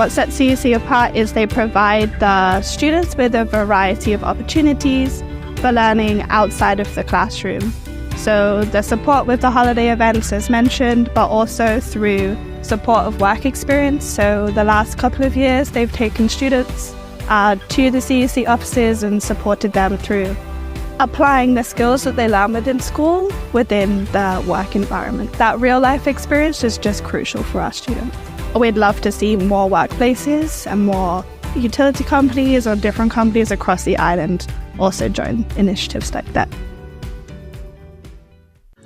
What sets CUC apart is they provide the students with a variety of opportunities for learning outside of the classroom. So the support with the holiday events as mentioned, but also through support of work experience. So the last couple of years, they've taken students to the CUC offices and supported them through applying the skills that they learn within school within the work environment. That real life experience is just crucial for our students. We'd love to see more workplaces and more utility companies or different companies across the island also join initiatives like that.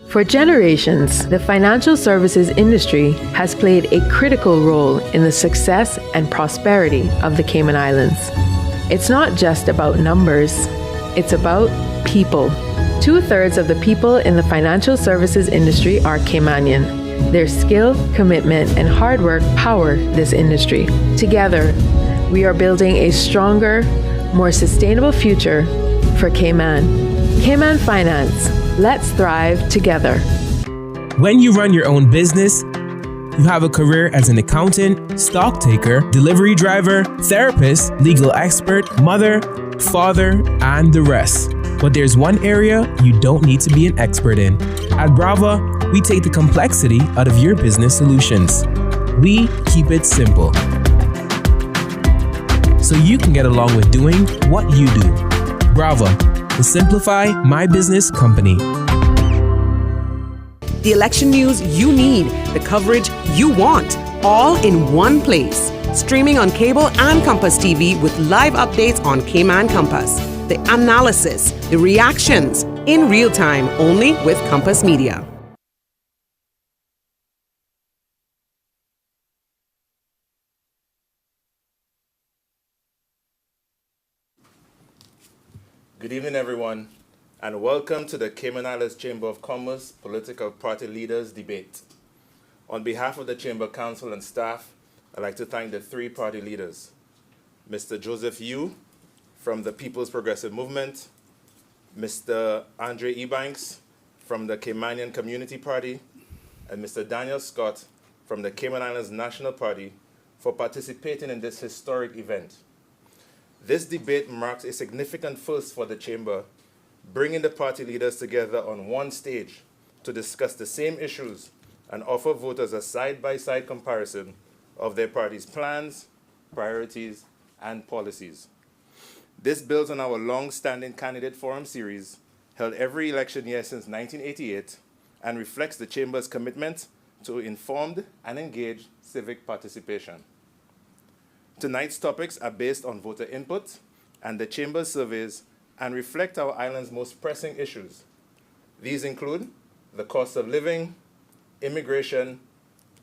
For generations, the financial services industry has played a critical role in the success and prosperity of the Cayman Islands. It's not just about numbers, it's about people. 2/3 of the people in the financial services industry are Caymanian. Their skill, commitment, and hard work power this industry. Together, we are building a stronger, more sustainable future for Cayman. Cayman Finance. Let's thrive together. When you run your own business, you have a career as an accountant, stock taker, delivery driver, therapist, legal expert, mother, father, and the rest. But there's one area you don't need to be an expert in. At Brava, we take the complexity out of your business solutions. We keep it simple, so you can get along with doing what you do. Brava, the Simplify My Business company. The election news you need, the coverage you want, all in one place. Streaming on cable and Compass TV with live updates on Cayman Compass. The analysis, the reactions, in real time, only with Compass Media. Good evening, everyone, and welcome to the Cayman Islands Chamber of Commerce Political Party Leaders Debate. On behalf of the Chamber Council and staff, I'd like to thank the three party leaders, Mr. Joseph Yu from the People's Progressive Movement, Mr. Andre Ebanks from the Caymanian Community Party, and Mr. Daniel Scott from the Cayman Islands National Party for participating in this historic event. This debate marks a significant first for the Chamber, bringing the party leaders together on one stage to discuss the same issues and offer voters a side-by-side comparison of their party's plans, priorities, and policies. This builds on our long-standing candidate forum series, held every election year since 1988, and reflects the Chamber's commitment to informed and engaged civic participation. Tonight's topics are based on voter input and the Chamber's surveys and reflect our island's most pressing issues. These include the cost of living, immigration,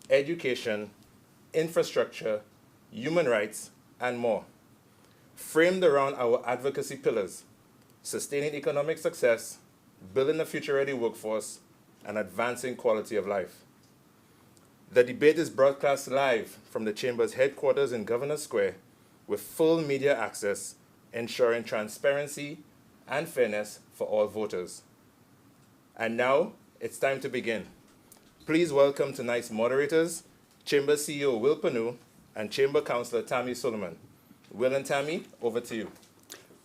education, infrastructure, human rights, and more, framed around our advocacy pillars: sustaining economic success, building a future-ready workforce, and advancing quality of life. The debate is broadcast live from the Chamber's headquarters in Governor Square with full media access, ensuring transparency and fairness for all voters. And now, it's time to begin. Please welcome tonight's moderators, Chamber CEO Will Panu and Chamber Councillor Tammy Solomon. Will and Tammy, over to you.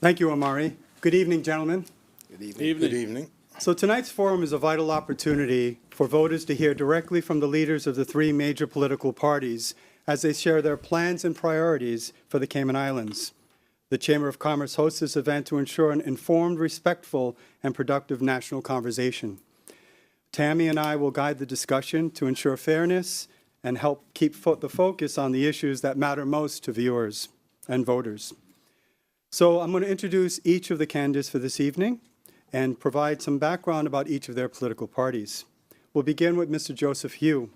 Thank you, Amari. Good evening, gentlemen. Good evening. Good evening. So tonight's forum is a vital opportunity for voters to hear directly from the leaders of the three major political parties as they share their plans and priorities for the Cayman Islands. The Chamber of Commerce hosts this event to ensure an informed, respectful, and productive national conversation. Tammy and I will guide the discussion to ensure fairness and help keep the focus on the issues that matter most to viewers and voters. So I'm going to introduce each of the candidates for this evening and provide some background about each of their political parties. We'll begin with Mr. Joseph Yu.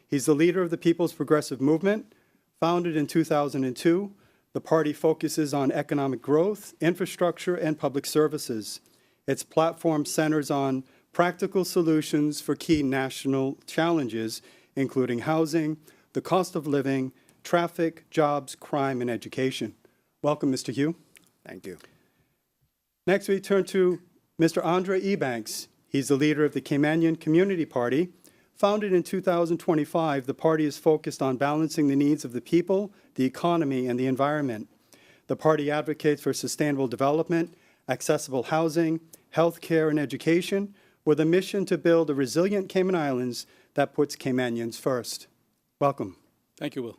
He's the leader of the People's Progressive Movement. Founded in 2002, the party focuses on economic growth, infrastructure, and public services. Its platform centers on practical solutions for key national challenges, including housing, the cost of living, traffic, jobs, crime, and education. Welcome, Mr. Yu. Thank you. Next, we turn to Mr. Andre Ebanks. He's the leader of the Caymanian Community Party. Founded in 2025, the party is focused on balancing the needs of the people, the economy, and the environment. The party advocates for sustainable development, accessible housing, health care, and education, with a mission to build a resilient Cayman Islands that puts Caymanians first. Welcome. Thank you, Will.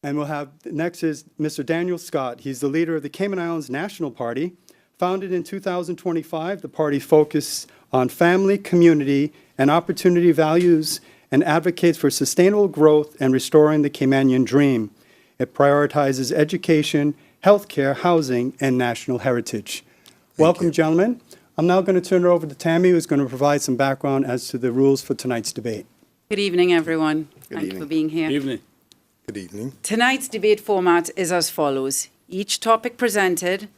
And we'll have, next is Mr. Daniel Scott. He's the leader of the Cayman Islands National Party. Founded in 2025, the party focuses on family, community, and opportunity values and advocates for sustainable growth and restoring the Caymanian dream. It prioritizes education, healthcare, housing, and national heritage. Welcome, gentlemen. I'm now going to turn it over to Tammy, who's going to provide some background as to the rules for tonight's debate. Good evening, everyone. Good Thank you evening. for being here. Good evening. Good evening. Tonight's debate format is as follows. Each topic presented,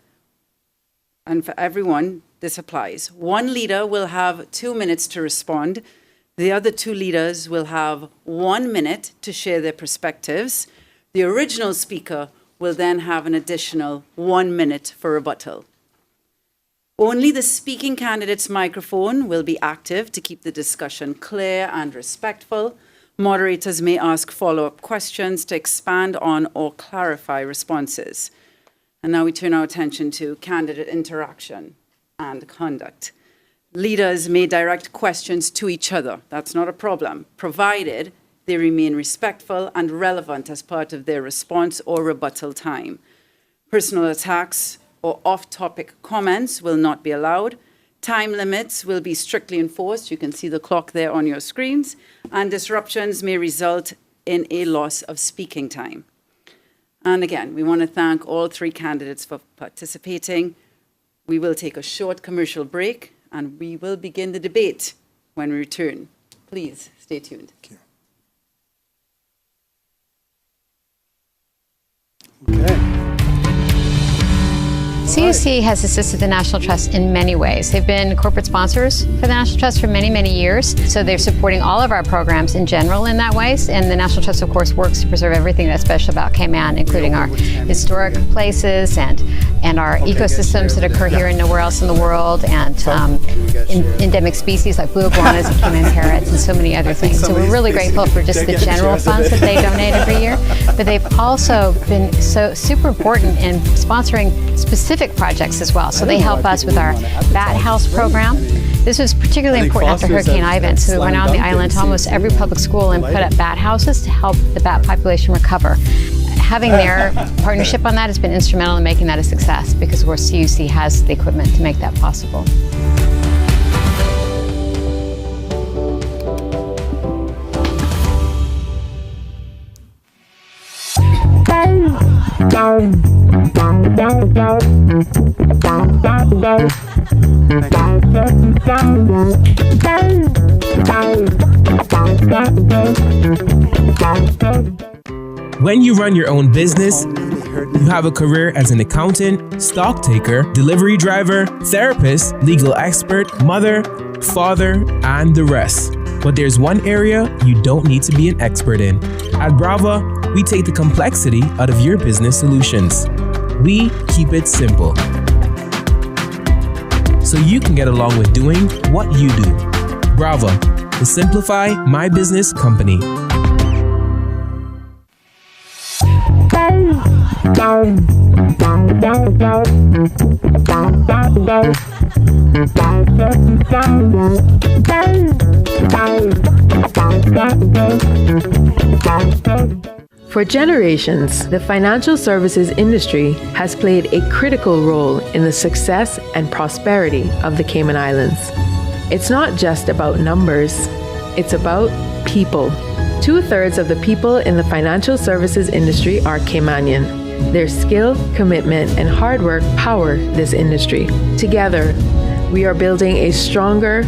and for everyone, this applies. One leader will have 2 minutes to respond. The other two leaders will have 1 minute to share their perspectives. The original speaker will then have an additional 1 minute for rebuttal. Only the speaking candidate's microphone will be active to keep the discussion clear and respectful. Moderators may ask follow-up questions to expand on or clarify responses. And now we turn our attention to candidate interaction and conduct. Leaders may direct questions to each other. That's not a problem, provided they remain respectful and relevant as part of their response or rebuttal time. Personal attacks or off-topic comments will not be allowed. Time limits will be strictly enforced. You can see the clock there on your screens. And disruptions may result in a loss of speaking time. And again, we want to thank all three candidates for participating. We will take a short commercial break, and we will begin the debate when we return. Please stay tuned. Okay. CUC has assisted the National Trust in many ways. They've been corporate sponsors for the National Trust for many, many years. So they're supporting all of our programs in general in that way. And the National Trust, of course, works to preserve everything that's special about Cayman, including our historic places and our ecosystems that occur here and nowhere else in the world, and endemic species like blue iguanas and Cayman parrots and so many other things. So we're really grateful for just the general funds that they donate every year. But they've also been so super important in sponsoring specific projects as well. So they help us with our bat house program. This was particularly important after Hurricane Ivan. So we went out on the island to almost every public school and put up bat houses to help the bat population recover. Having their partnership on that has been instrumental in making that a success, because of course CUC has the equipment to make that possible. When you run your own business, you have a career as an accountant, stock taker, delivery driver, therapist, legal expert, mother, father, and the rest. But there's one area you don't need to be an expert in. At Brava, we take the complexity out of your business solutions. We keep it simple, so you can get along with doing what you do. Brava, the Simplify My Business company. For generations, the financial services industry has played a critical role in the success and prosperity of the Cayman Islands. It's not just about numbers, it's about people. 2/3 of the people in the financial services industry are Caymanian. Their skill, commitment, and hard work power this industry. Together, we are building a stronger,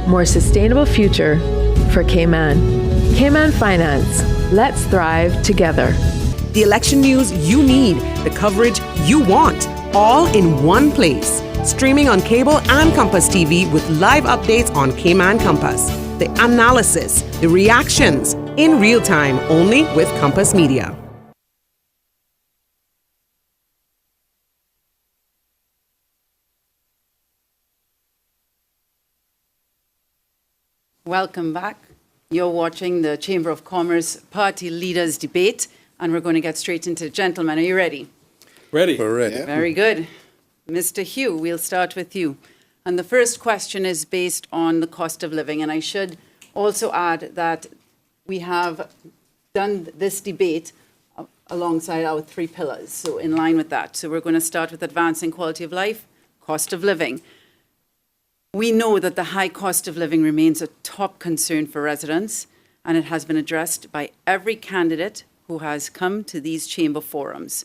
more sustainable future for Cayman. Cayman Finance. Let's thrive together. The election news you need, the coverage you want, all in one place. Streaming on cable and Compass TV with live updates on Cayman Compass. The analysis, the reactions, in real time, only with Compass Media. Welcome back. You're watching the Chamber of Commerce Party Leaders Debate, and we're going to get straight into it. Gentlemen, are you ready? Ready. We're ready. Very good. Mr. Hugh, we'll start with you. And the first question is based on the cost of living. And I should also add that we have done this debate alongside our 3 pillars, so in line with that. So we're going to start with advancing quality of life, cost of living. We know that the high cost of living remains a top concern for residents, and it has been addressed by every candidate who has come to these chamber forums.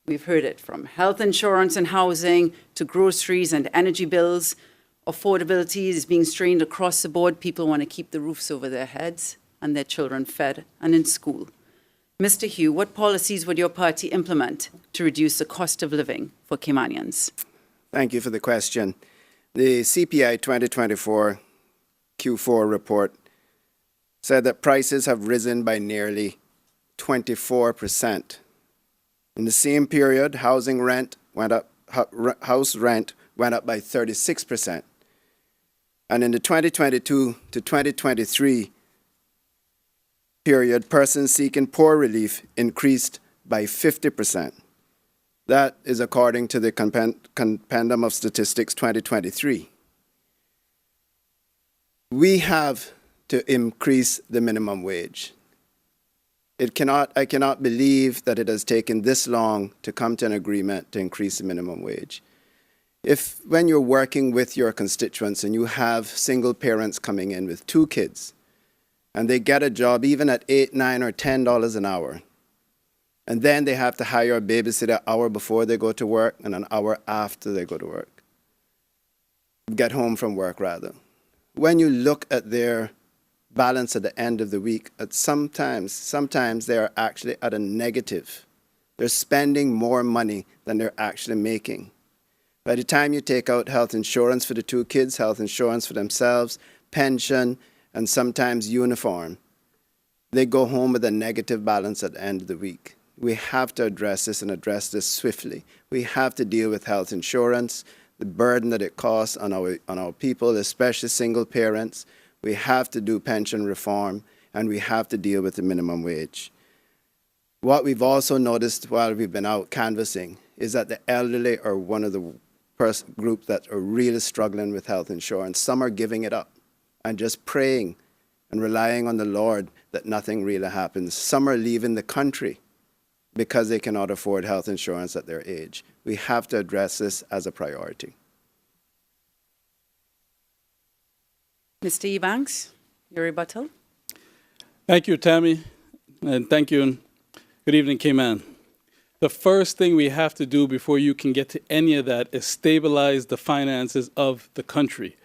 We've heard it from health insurance and housing to groceries and energy bills. Affordability is being strained across the board. People want to keep the roofs over their heads and their children fed and in school. Mr. Hugh, what policies would your party implement to reduce the cost of living for Caymanians? Thank you for the question. The CPI 2024 Q4 report said that prices have risen by nearly 24%. In the same period, house rent went up by 36%. And in the 2022 to 2023 period, persons seeking poor relief increased by 50%. That is according to the Compendium of Statistics 2023. We have to increase the minimum wage. I cannot believe that it has taken this long to come to an agreement to increase the minimum wage. When you're working with your constituents and you have single parents coming in with 2 kids, and they get a job even at $8, $9, or $10 an hour, and then they have to hire a babysitter an hour before they go to work and an hour after they go to work, get home from work rather. When you look at their balance at the end of the week, sometimes they are actually at a negative. They're spending more money than they're actually making. By the time you take out health insurance for the 2 kids, health insurance for themselves, pension, and sometimes uniform, they go home with a negative balance at the end of the week. We have to address this and address this swiftly. We have to deal with health insurance, the burden that it costs on our people, especially single parents. We have to do pension reform, and we have to deal with the minimum wage. What we've also noticed while we've been out canvassing is that the elderly are one of the group that are really struggling with health insurance. Some are giving it up and just praying and relying on the Lord that nothing really happens. Some are leaving the country because they cannot afford health insurance at their age. We have to address this as a priority. Mr. Ebanks, your rebuttal. Thank you, Tammy, and thank you, and good evening, Cayman. The first thing we have to do before you can get to any of that is stabilize the finances of the country.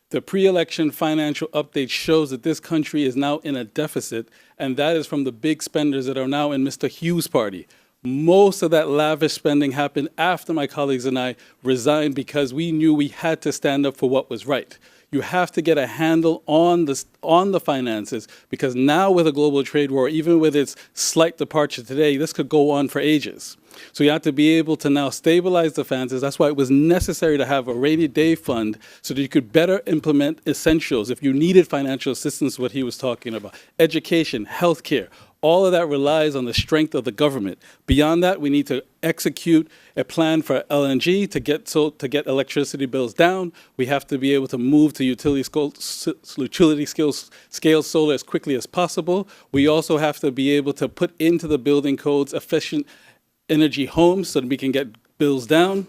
The pre-election financial update shows that this country is now in a deficit, and that is from the big spenders that are now in Mr. Hughes' party. Most of that lavish spending happened after my colleagues and I resigned because we knew we had to stand up for what was right. You have to get a handle on the finances, because now with a global trade war, even with its slight departure today, this could go on for ages. So you have to be able to now stabilize the finances. That's why it was necessary to have a rainy day fund so that you could better implement essentials. If you needed financial assistance, what he was talking about, education, healthcare, all of that relies on the strength of the government. Beyond that, we need to execute a plan for LNG to get electricity bills down. We have to be able to move to utility scale solar as quickly as possible. We also have to be able to put into the building codes efficient energy homes so that we can get bills down.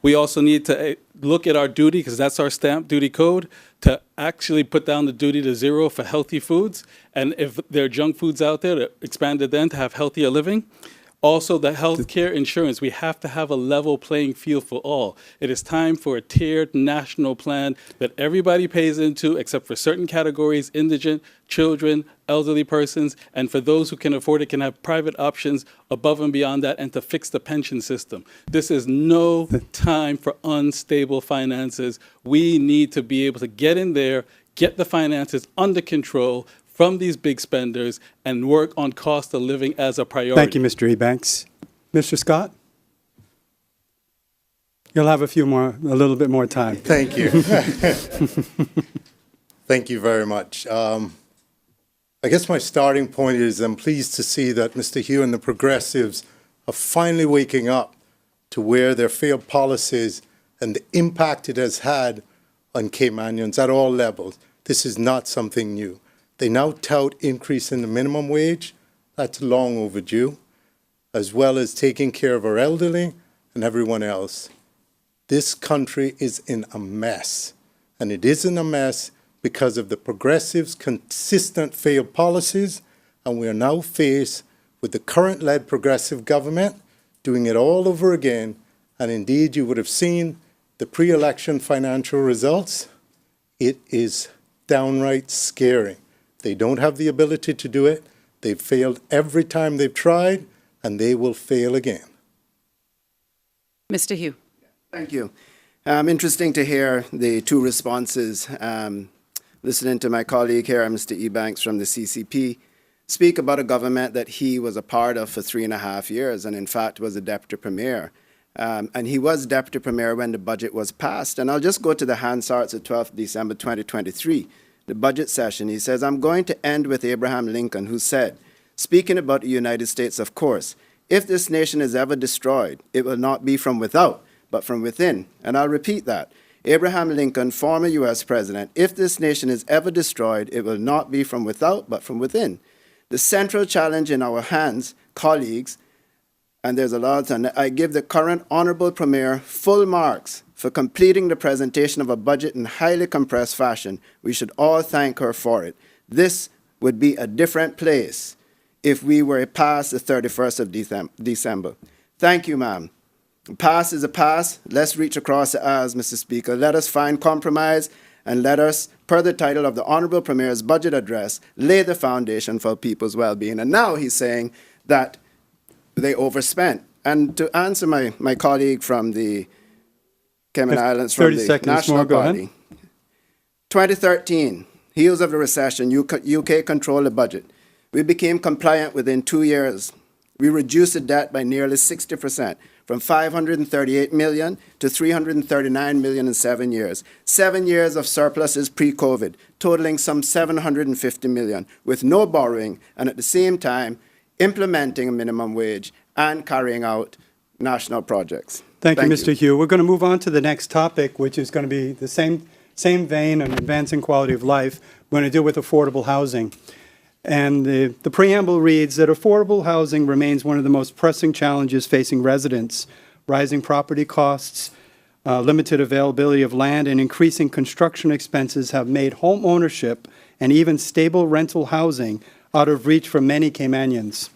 We also need to look at our duty, because that's our stamp duty code, to actually put down the duty to zero for healthy foods. And if there are junk foods out there, to expand it then to have healthier living. Also, the health care insurance, we have to have a level playing field for all. It is time for a tiered national plan that everybody pays into, except for certain categories: indigent, children, elderly persons, and for those who can afford it, can have private options above and beyond that, and to fix the pension system. This is no time for unstable finances. We need to be able to get in there, get the finances under control from these big spenders, and work on cost of living as a priority. Thank you, Mr. Ebanks. Mr. Scott? You'll have a little bit more time. Thank you. Thank you very much. I guess my starting point is I'm pleased to see that Mr. Hugh and the Progressives are finally waking up to where their failed policies and the impact it has had on Caymanians at all levels. This is not something new. They now tout increase in the minimum wage. That's long overdue, as well as taking care of our elderly and everyone else. This country is in a mess, and it isn't a mess because of the Progressives' consistent failed policies, and we are now faced with the current-led Progressive government doing it all over again. And indeed, you would have seen the pre-election financial results. It is downright scary. They don't have the ability to do it. They've failed every time they've tried, and they will fail again. Mr. Hugh. Thank you. Interesting to hear the two responses. Listening to my colleague here, Mr. Ebanks from the CCP, speak about a government that he was a part of for 3.5 years and in fact was a deputy premier. And he was deputy premier when the budget was passed. And I'll just go to the Hansards of 12th December 2023, the budget session. He says, I'm going to end with Abraham Lincoln, who said, speaking about the United States, of course, if this nation is ever destroyed, it will not be from without, but from within. And I'll repeat that. Abraham Lincoln, former U.S. president, if this nation is ever destroyed, it will not be from without, but from within. The central challenge in our hands, colleagues, and there's a lot, and I give the current Honourable Premier full marks for completing the presentation of a budget in highly compressed fashion. We should all thank her for it. This would be a different place if we were past the 31st of December. Thank you, ma'am. A pass is a pass. Let's reach across the aisles, Mr. Speaker. Let us find compromise and let us, per the title of the Honourable Premier's budget address, lay the foundation for people's well-being. And now he's saying that they overspent. And to answer my colleague from the Cayman Islands, from the National Party, 2013, heels of the recession, UK controlled the budget. We became compliant within 2 years. We reduced the debt by nearly 60%. From 538 million to 339 million in 7 years. 7 years of surpluses pre-COVID, totaling some 750 million, with no borrowing, and at the same time, implementing a minimum wage and carrying out national projects. Thank you, Mr. Hugh. We're going to move on to the next topic, which is going to be the same vein on advancing quality of life. We're going to deal with affordable housing. And the preamble reads that affordable housing remains one of the most pressing challenges facing residents. Rising property costs, limited availability of land, and increasing construction expenses have made home ownership and even stable rental housing out of reach for many Caymanians.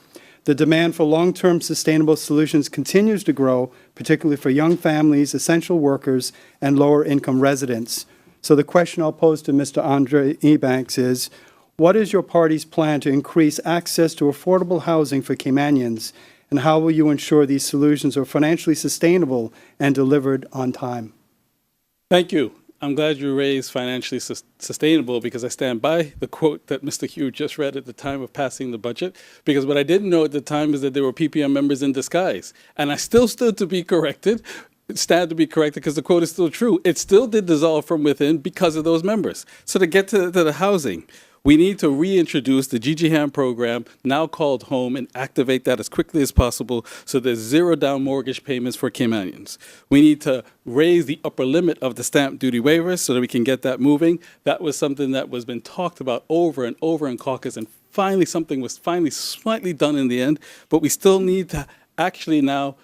The demand for long-term sustainable solutions continues to grow, particularly for young families, essential workers, and lower-income residents. So the question I'll pose to Mr. Andre Ebanks is, what is your party's plan to increase access to affordable housing for Caymanians, and how will you ensure these solutions are financially sustainable and delivered on time? Thank you. I'm glad you raised financially sustainable, because I stand by the quote that Mr. Hugh just read at the time of passing the budget, because what I didn't know at the time is that there were PPM members in disguise. And I still stood to be corrected, stand to be corrected, because the quote is still true. It still did dissolve from within because of those members. So to get to the housing, we need to reintroduce the GGHAM program, now called Home, and activate that as quickly as possible so there's zero down mortgage payments for Caymanians. We need to raise the upper limit of the stamp duty waivers so that we can get that moving. That was something that was been talked about over and over in caucus, and finally something was finally slightly done in the end, but we still need to actually now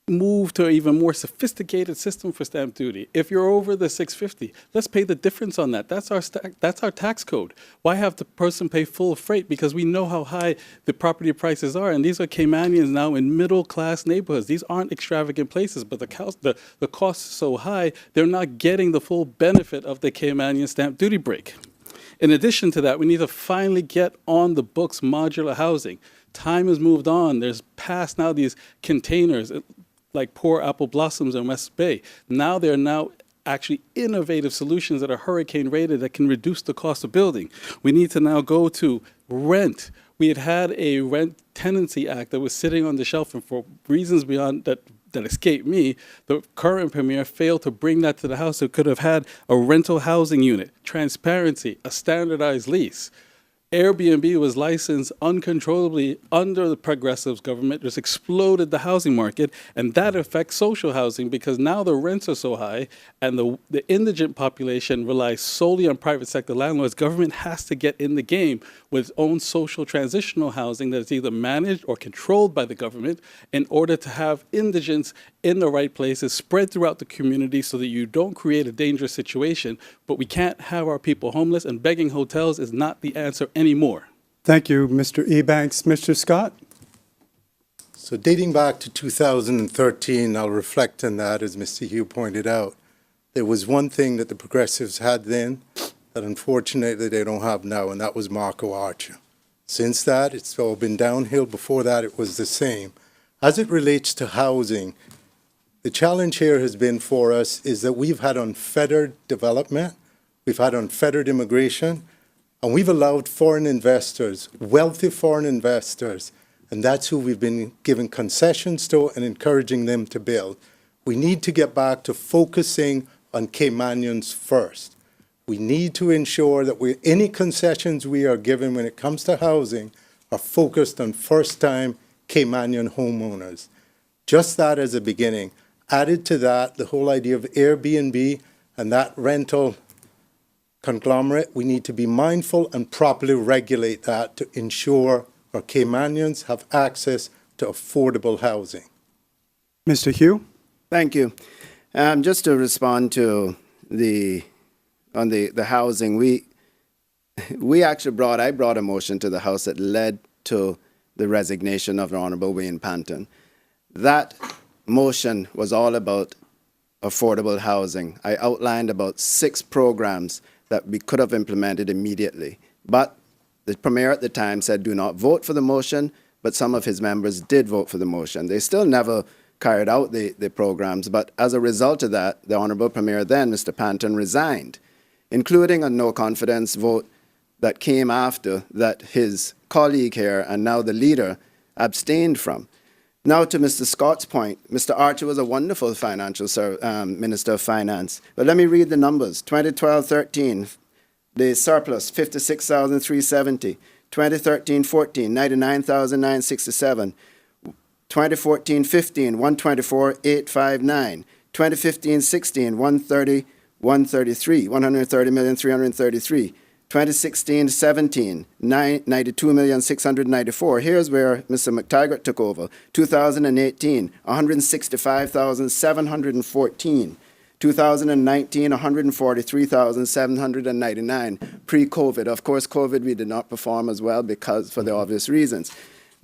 move to an even more sophisticated system for stamp duty. If you're over the 650, let's pay the difference on that. That's our tax code. Why have the person pay full freight? Because we know how high the property prices are, and these are Caymanians now in middle-class neighborhoods. These aren't extravagant places, but the cost is so high, they're not getting the full benefit of the Caymanian stamp duty break. In addition to that, we need to finally get on the books modular housing. Time has moved on. There's past now these containers, like poor apple blossoms in West Bay. Now there are now actually innovative solutions that are hurricane rated that can reduce the cost of building. We need to now go to rent. We had a rent tenancy act that was sitting on the shelf, and for reasons beyond that that escaped me, the current premier failed to bring that to the House. It could have had a rental housing unit, transparency, a standardized lease. Airbnb was licensed uncontrollably under the Progressives government, just exploded the housing market, and that affects social housing because now the rents are so high and the indigent population relies solely on private sector landlords. Government has to get in the game with its own social transitional housing that is either managed or controlled by the government in order to have indigents in the right places spread throughout the community so that you don't create a dangerous situation. But we can't have our people homeless, and begging hotels is not the answer anymore. Thank you, Mr. Ebanks. Mr. Scott? So dating back to 2013, I'll reflect on that, as Mr. Hugh pointed out. There was one thing that the Progressives had then that unfortunately they don't have now, and that was Marco Archer. Since that, it's all been downhill. Before that, it was the same. As it relates to housing, the challenge here has been for us is that we've had unfettered development, we've had unfettered immigration, and we've allowed foreign investors, wealthy foreign investors, and that's who we've been giving concessions to and encouraging them to build. We need to get back to focusing on Caymanians first. We need to ensure that any concessions we are given when it comes to housing are focused on first-time Caymanian homeowners. Just that as a beginning. Added to that, the whole idea of Airbnb and that rental conglomerate, we need to be mindful and properly regulate that to ensure our Caymanians have access to affordable housing. Mr. Hugh? Thank you. Just to respond to the housing, I brought a motion to the House that led to the resignation of the Honorable Wayne Panton. That motion was all about affordable housing. I outlined about 6 programs that we could have implemented immediately. But the Premier at the time said, do not vote for the motion, but some of his members did vote for the motion. They still never carried out the programs, but as a result of that, the Honourable Premier then, Mr. Panton, resigned, including a no-confidence vote that came after that his colleague here and now the leader abstained from. Now to Mr. Scott's point, Mr. Archer was a wonderful Minister of Finance. But let me read the numbers. 2012-13, the surplus, 56,370. 2013-14, 99,967. 2014-15, 124,859. 2015-16, 130,333. 2016-17, 92,694. Here's where Mr. McTaggart took over. 2018, 165,714. 2019, 143,799. Pre-COVID. Of course, COVID, we did not perform as well for the obvious reasons.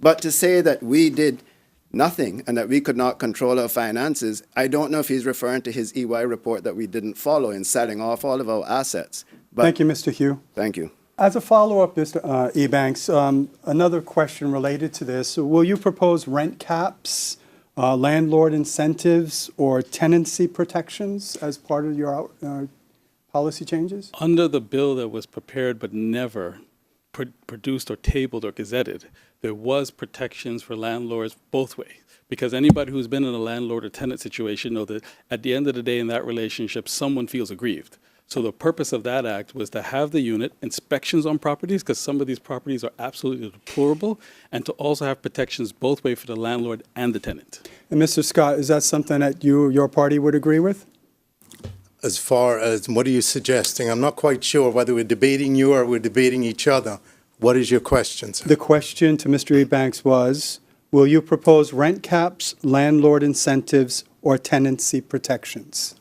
But to say that we did nothing and that we could not control our finances, I don't know if he's referring to his EY report that we didn't follow in selling off all of our assets. But thank you, Mr. Hugh. Thank you. As a follow-up, Mr. Ebanks, another question related to this. Will you propose rent caps, landlord incentives, or tenancy protections as part of your policy changes? Under the bill that was prepared but never produced or tabled or gazetted, there was protections for landlords both ways. Because anybody who's been in a landlord or tenant situation know that at the end of the day in that relationship, someone feels aggrieved. So the purpose of that act was to have the unit inspections on properties, because some of these properties are absolutely deplorable, and to also have protections both ways for the landlord and the tenant. And Mr. Scott, is that something that your party would agree with? As far as what are you suggesting? I'm not quite sure whether we're debating you or we're debating each other. What is your question, sir? The question to Mr. Ebanks was, will you propose rent caps, landlord incentives, or tenancy protections?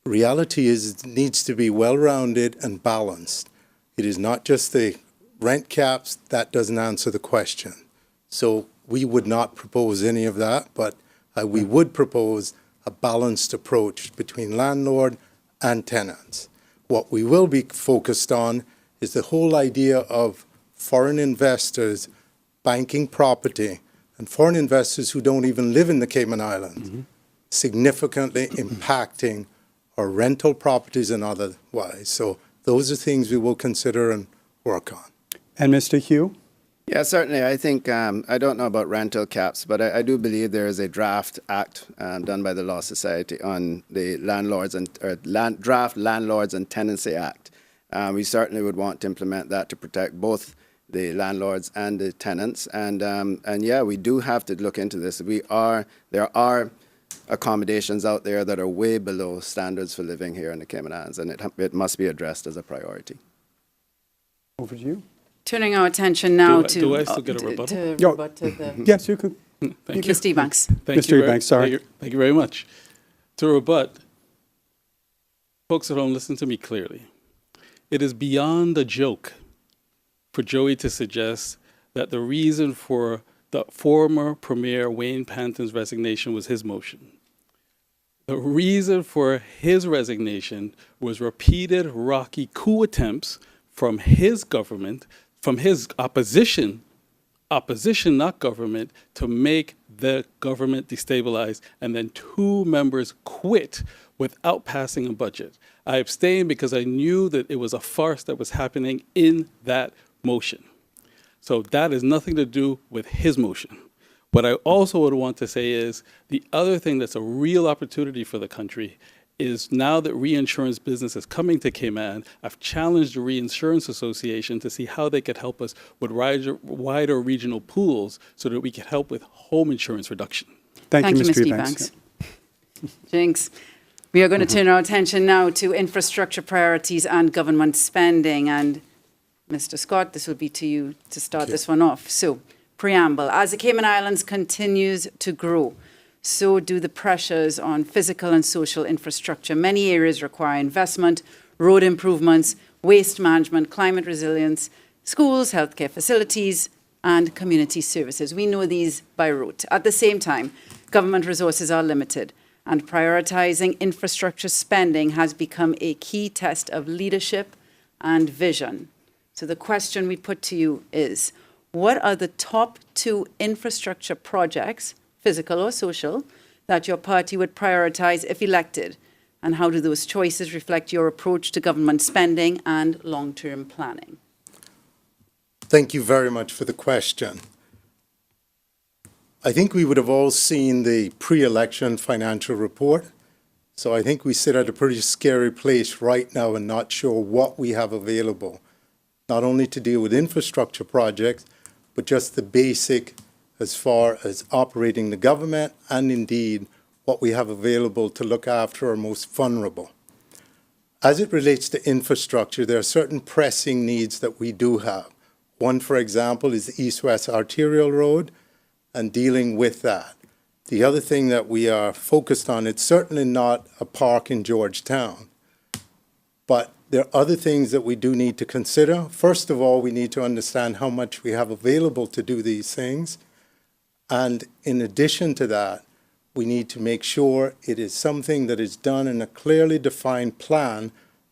Reality is it needs to be well-rounded and balanced. It is not just the rent caps. That doesn't answer the question. So we would not propose any of that, but we would propose a balanced approach between landlord and tenants. What we will be focused on is the whole idea of foreign investors banking property and foreign investors who don't even live in the Cayman Islands, significantly impacting our rental properties and otherwise. So those are things we will consider and work on. And Mr. Hugh? Yeah, certainly. I think, I don't know about rental caps, but I do believe there is a draft act done by the Law Society on the draft Landlords and Tenancy Act. We certainly would want to implement that to protect both the landlords and the tenants. And yeah, we do have to look into this. There are accommodations out there that are way below standards for living here in the Cayman Islands, and it must be addressed as a priority. Over to you. Turning our attention now Do I still get a rebuttal? Yes, you can. Thank you. Mr. Ebanks. Mr. Ebanks, sorry. Thank you very much. To rebut, folks at home, listen to me clearly. It is beyond a joke for Joey to suggest that the reason for the former Premier Wayne Panton's resignation was his motion. The reason for his resignation was repeated rocky coup attempts from his government, from his opposition, not government, to make the government destabilized, and then 2 members quit without passing a budget. I abstained because I knew that it was a farce that was happening in that motion. So that has nothing to do with his motion. What I also would want to say is the other thing that's a real opportunity for the country is now that reinsurance business is coming to Cayman, I've challenged the Reinsurance Association to see how they could help us with wider regional pools so that we can help with home insurance reduction. Thank you, Mr. Ebanks. Jinx. We are going to turn our attention now to infrastructure priorities and government spending. And Mr. Scott, this will be to you to start this one off. So, preamble. As the Cayman Islands continues to grow, so do the pressures on physical and social infrastructure. Many areas require investment, road improvements, waste management, climate resilience, schools, healthcare facilities, and community services. We know these by rote. At the same time, government resources are limited, and prioritizing infrastructure spending has become a key test of leadership and vision. So the question we put to you is, what are the top 2 infrastructure projects, physical or social, that your party would prioritize if elected? And how do those choices reflect your approach to government spending and long-term planning? Thank you very much for the question. I think we would have all seen the pre-election financial report. So I think we sit at a pretty scary place right now and not sure what we have available, not only to deal with infrastructure projects, but just the basic as far as operating the government and indeed what we have available to look after our most vulnerable. As it relates to infrastructure, there are certain pressing needs that we do have. One, for example, is the East-West Arterial Road and dealing with that. The other thing that we are focused on, it's certainly not a park in Georgetown, but there are other things that we do need to consider. First of all, we need to understand how much we have available to do these things. And in addition to that, we need to make sure it is something that is done in a clearly defined plan,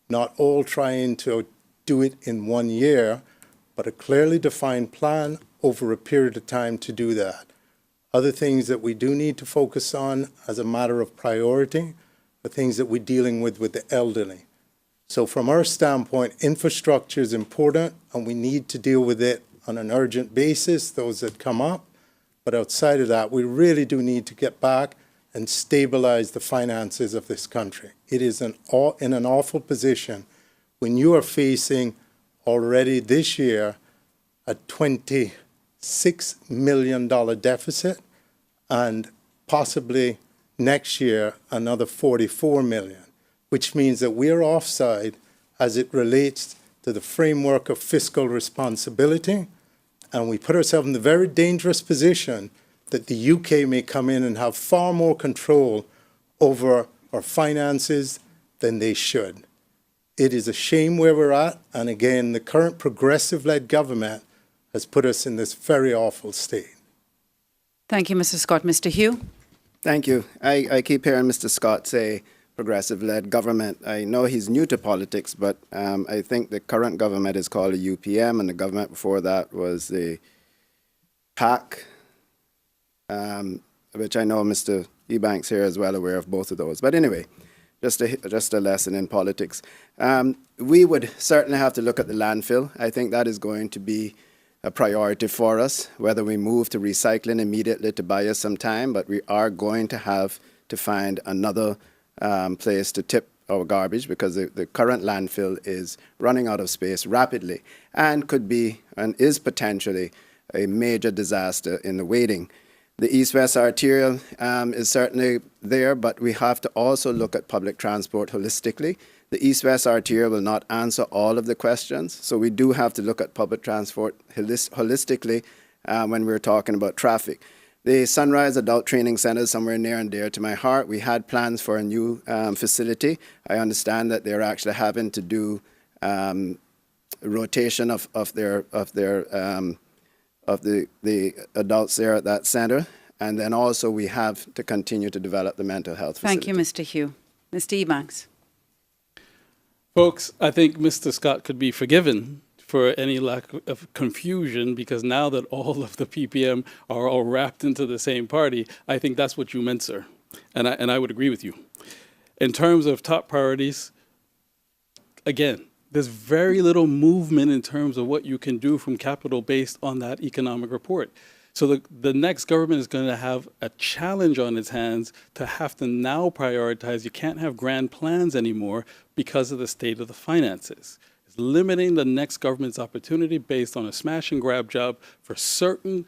not all trying to do it in 1 year, but a clearly defined plan over a period of time to do that. Other things that we do need to focus on as a matter of priority are things that we're dealing with the elderly. So from our standpoint, infrastructure is important and we need to deal with it on an urgent basis, those that come up. But outside of that, we really do need to get back and stabilize the finances of this country. It is in an awful position when you are facing already this year a $26 million deficit and possibly next year another $44 million. Which means that we're offside as it relates to the framework of fiscal responsibility, and we put ourselves in the very dangerous position that the UK may come in and have far more control over our finances than they should. It is a shame where we're at, and again, the current progressive-led government has put us in this very awful state. Thank you, Mr. Scott. Mr. Hugh? Thank you. I keep hearing Mr. Scott say progressive-led government. I know he's new to politics, but I think the current government is called a UPM, and the government before that was the PAC, which I know Mr. Ebanks here is well aware of both of those. But anyway, just a lesson in politics. We would certainly have to look at the landfill. I think that is going to be a priority for us, whether we move to recycling immediately to buy us some time, but we are going to have to find another place to tip our garbage because the current landfill is running out of space rapidly and could be and is potentially a major disaster in the waiting. The East-West Arterial is certainly there, but we have to also look at public transport holistically. The East-West Arterial will not answer all of the questions, so we do have to look at public transport holistically when we're talking about traffic. The Sunrise Adult Training Center is somewhere near and dear to my heart. We had plans for a new facility. I understand that they're actually having to do rotation of the adults there at that center. And then also we have to continue to develop the mental health facility. Thank you, Mr. Hugh. Mr. Ebanks. Folks, I think Mr. Scott could be forgiven for any lack of confusion because now that all of the PPM are all wrapped into the same party, I think that's what you meant, sir. And I would agree with you. In terms of top priorities, again, there's very little movement in terms of what you can do from capital based on that economic report. So the next government is going to have a challenge on its hands to have to now prioritize. You can't have grand plans anymore because of the state of the finances. It's limiting the next government's opportunity based on a smash and grab job for certain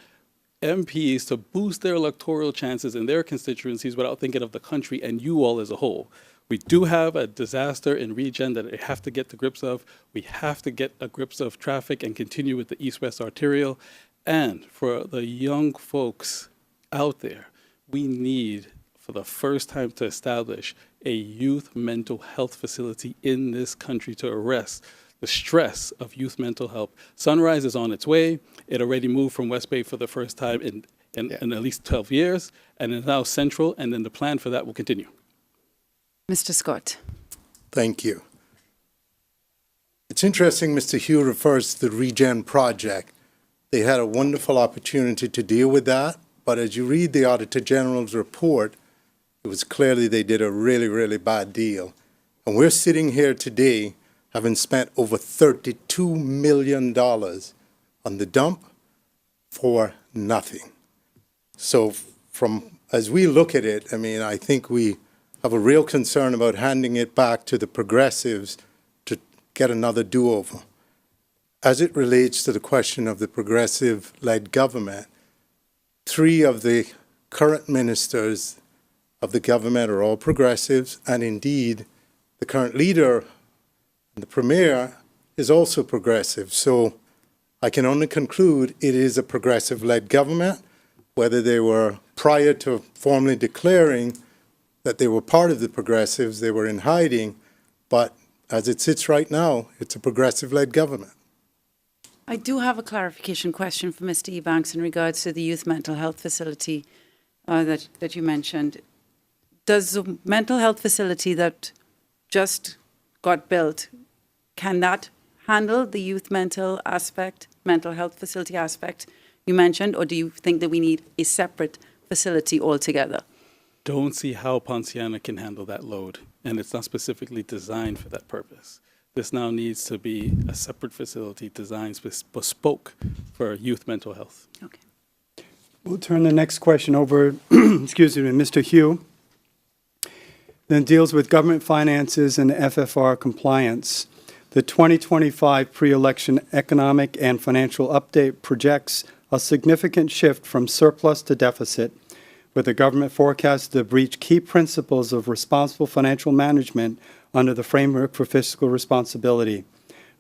MPs to boost their electoral chances in their constituencies without thinking of the country and you all as a whole. We do have a disaster in regen that we have to get to grips of. We have to get a grips of traffic and continue with the East-West Arterial. And for the young folks out there, we need, for the first time, to establish a youth mental health facility in this country to arrest the stress of youth mental health. Sunrise is on its way. It already moved from West Bay for the first time in at least 12 years, and is now central, and then the plan for that will continue. Mr. Scott. Thank you. It's interesting Mr. Hugh refers to the Regen project. They had a wonderful opportunity to deal with that, but as you read the Auditor General's report, it was clearly they did a really, really bad deal. And we're sitting here today having spent over $32 million on the dump for nothing. So as we look at it, I mean, I think we have a real concern about handing it back to the progressives to get another do-over. As it relates to the question of the progressive-led government, 3 of the current ministers of the government are all progressives, and indeed, the current leader, the premier, is also progressive. So I can only conclude it is a progressive-led government, whether they were prior to formally declaring that they were part of the progressives, they were in hiding, but as it sits right now, it's a progressive-led government. I do have a clarification question for Mr. Ebanks in regards to the youth mental health facility that you mentioned. Does the mental health facility that just got built, can that handle the youth mental health facility aspect you mentioned, or do you think that we need a separate facility altogether? Don't see how Ponciana can handle that load, and it's not specifically designed for that purpose. This now needs to be a separate facility designed bespoke for youth mental health. Okay. We'll turn the next question over, excuse me, Mr. Hugh. Then deals with government finances and FFR compliance. The 2025 pre-election economic and financial update projects a significant shift from surplus to deficit, with the government forecast to breach key principles of responsible financial management under the framework for fiscal responsibility.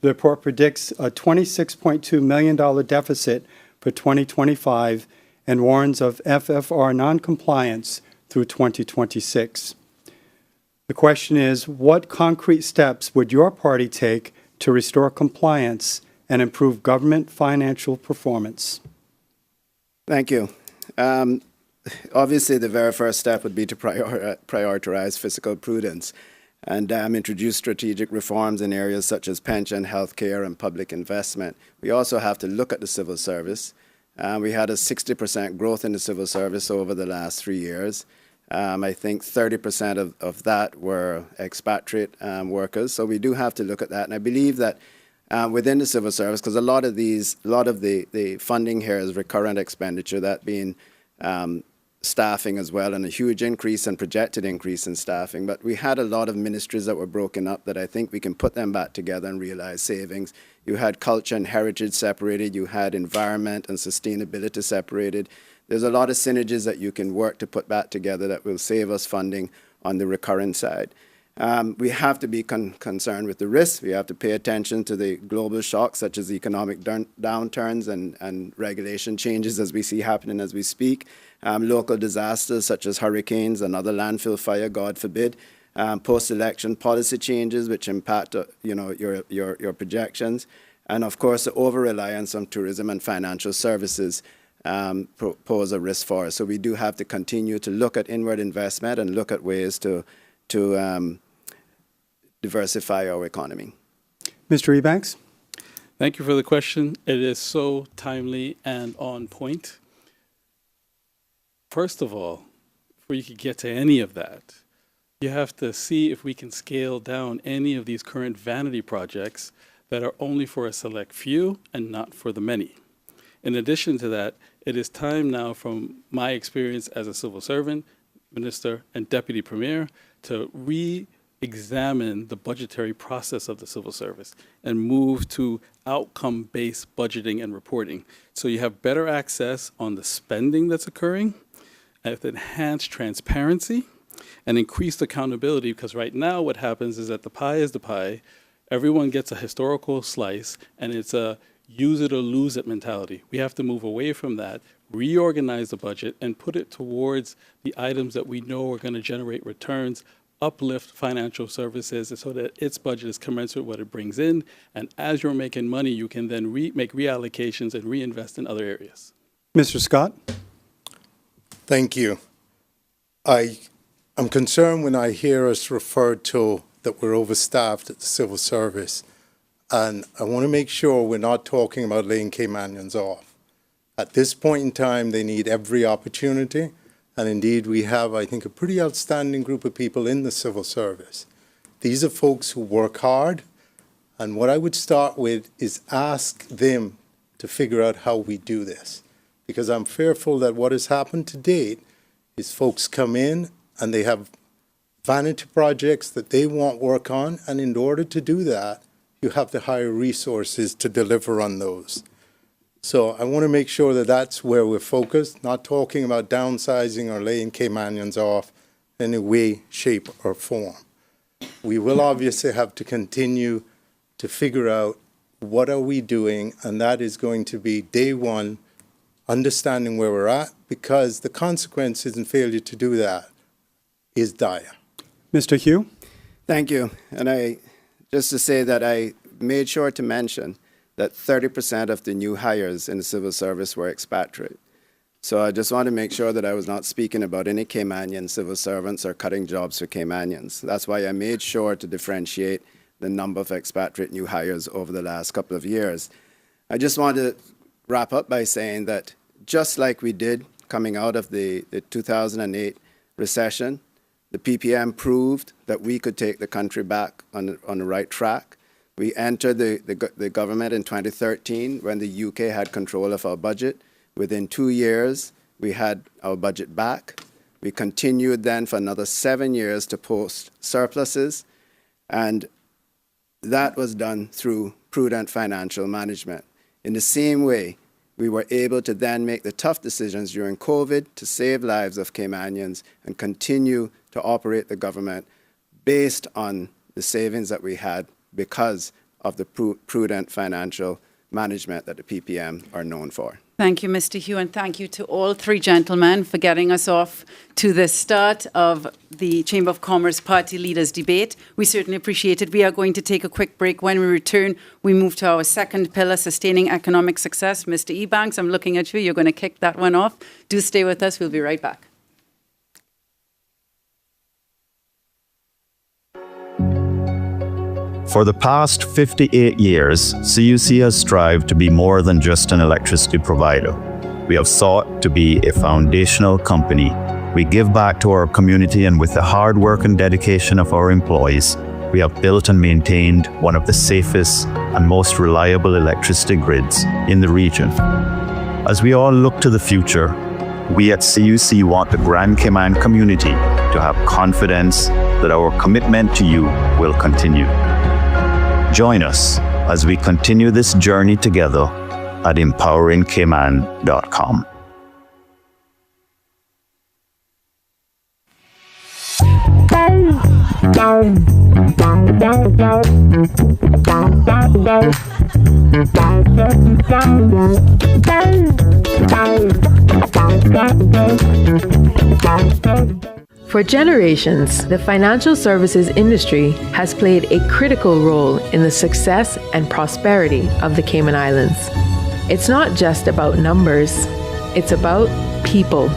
The report predicts a $26.2 million deficit for 2025 and warns of FFR noncompliance through 2026. The question is, what concrete steps would your party take to restore compliance and improve government financial performance? Thank you. Obviously, the very first step would be to prioritize fiscal prudence and introduce strategic reforms in areas such as pension, healthcare, and public investment. We also have to look at the civil service. We had a 60% growth in the civil service over the last 3 years. I think 30% of that were expatriate workers. So we do have to look at that. And I believe that within the civil service, because a lot of the funding here is recurrent expenditure, that being staffing as well, and a huge increase and projected increase in staffing. But we had a lot of ministries that were broken up that I think we can put them back together and realize savings. You had culture and heritage separated. You had environment and sustainability separated. There's a lot of synergies that you can work to put back together that will save us funding on the recurrent side. We have to be concerned with the risks. We have to pay attention to the global shocks, such as economic downturns and regulation changes as we see happening as we speak. Local disasters such as hurricanes, another landfill fire, God forbid. Post-election policy changes which impact your projections. And of course, the over-reliance on tourism and financial services pose a risk for us. So we do have to continue to look at inward investment and look at ways to diversify our economy. Mr. Ebanks? Thank you for the question. It is so timely and on point. First of all, before you could get to any of that, you have to see if we can scale down any of these current vanity projects that are only for a select few and not for the many. In addition to that, it is time now, from my experience as a civil servant, minister, and deputy premier, to re-examine the budgetary process of the civil service and move to outcome-based budgeting and reporting. So you have better access on the spending that's occurring, with enhanced transparency and increased accountability, because right now what happens is that the pie is the pie, everyone gets a historical slice, and it's a use it or lose it mentality. We have to move away from that, reorganize the budget, and put it towards the items that we know are going to generate returns, uplift financial services so that its budget is commensurate with what it brings in. And as you're making money, you can then make reallocations and reinvest in other areas. Mr. Scott? Thank you. I'm concerned when I hear us refer to that we're overstaffed at the civil service. And I want to make sure we're not talking about laying Caymanians off. At this point in time, they need every opportunity. And indeed, we have, I think, a pretty outstanding group of people in the civil service. These are folks who work hard. And what I would start with is ask them to figure out how we do this. Because I'm fearful that what has happened to date is folks come in and they have vanity projects that they want work on. And in order to do that, you have to hire resources to deliver on those. So I want to make sure that that's where we're focused, not talking about downsizing or laying Caymanians off in any way, shape, or form. We will obviously have to continue to figure out what are we doing, and that is going to be day one, understanding where we're at, because the consequences in failure to do that is dire. Mr. Hugh? Thank you. And just to say that I made sure to mention that 30% of the new hires in the civil service were expatriate. So I just want to make sure that I was not speaking about any Caymanian civil servants or cutting jobs for Caymanians. That's why I made sure to differentiate the number of expatriate new hires over the last couple of years. I just want to wrap up by saying that just like we did coming out of the 2008 recession, the PPM proved that we could take the country back on the right track. We entered the government in 2013 when the UK had control of our budget. Within 2 years, we had our budget back. We continued then for another 7 years to post surpluses, and that was done through prudent financial management. In the same way, we were able to then make the tough decisions during COVID to save lives of Caymanians and continue to operate the government based on the savings that we had because of the prudent financial management that the PPM are known for. Thank you, Mr. Hugh, and thank you to all three gentlemen for getting us off to the start of the Chamber of Commerce Party Leaders Debate. We certainly appreciate it. We are going to take a quick break. When we return, we move to our second pillar, sustaining economic success. Mr. Ebanks, I'm looking at you. You're going to kick that one off. Do stay with us. We'll be right back. For the past 58 years, CUC has strived to be more than just an electricity provider. We have sought to be a foundational company. We give back to our community, and with the hard work and dedication of our employees, We have built and maintained one of the safest and most reliable electricity grids in the region. As we all look to the future, we at CUC want the Grand Cayman community to have confidence that our commitment to you will continue. Join us as we continue this journey together at empoweringcayman.com. For generations, the financial services industry has played a critical role in the success and prosperity of the Cayman Islands. It's not just about numbers, it's about people.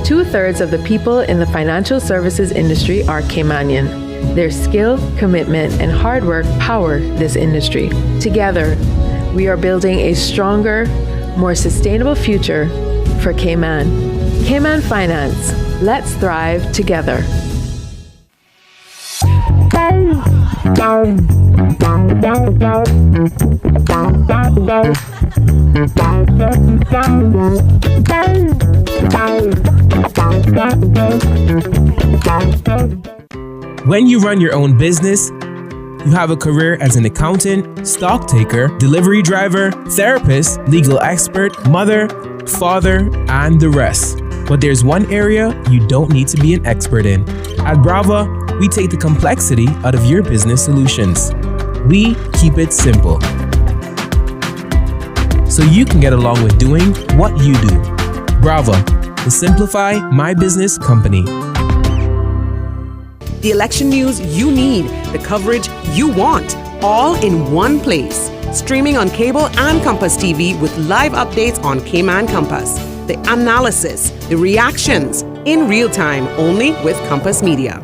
2/3 of the people in the financial services industry are Caymanian. Their skill, commitment, and hard work power this industry. Together, we are building a stronger, more sustainable future for Cayman. Cayman Finance. Let's thrive together. When you run your own business, you have a career as an accountant, stock taker, delivery driver, therapist, legal expert, mother, father, and the rest. But there's one area you don't need to be an expert in. At Brava, we take the complexity out of your business solutions. We keep it simple, so you can get along with doing what you do. Brava, the Simplify My Business company. The election news you need, the coverage you want, all in one place. Streaming on cable and Compass TV with live updates on Cayman Compass. The analysis, the reactions, in real time, only with Compass Media.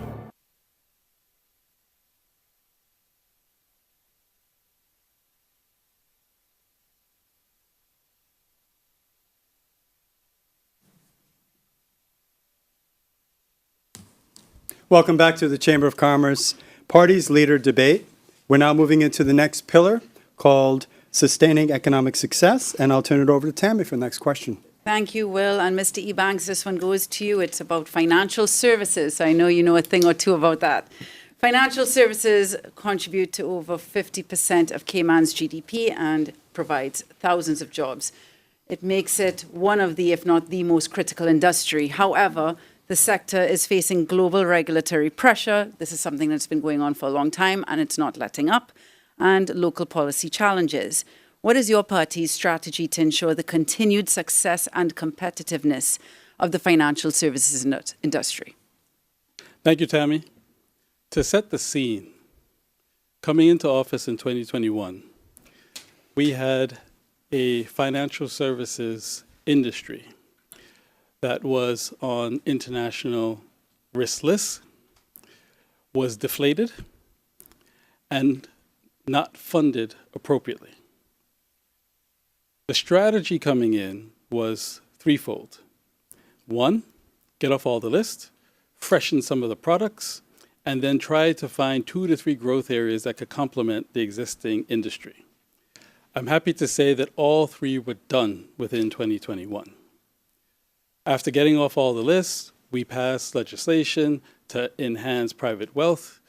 Welcome back to the Chamber of Commerce Parties Leader Debate. We're now moving into the next pillar called Sustaining Economic Success, and I'll turn it over to Tammy for the next question. Thank you, Will. And Mr. Ebanks, this one goes to you. It's about financial services. I know you know a thing or two about that. Financial services contribute to over 50% of Cayman's GDP and provides thousands of jobs. It makes it one of the, if not the most critical industry. However, the sector is facing global regulatory pressure. This is something that's been going on for a long time, and it's not letting up, and local policy challenges. What is your party's strategy to ensure the continued success and competitiveness of the financial services industry? Thank you, Tammy. To set the scene, coming into office in 2021, we had a financial services industry that was on international risk lists, was deflated, and not funded appropriately. The strategy coming in was threefold. One, get off all the lists, freshen some of the products, and then try to find 2 to 3 growth areas that could complement the existing industry. I'm happy to say that all 3 were done within 2021. After getting off all the lists, we passed legislation to enhance private wealth,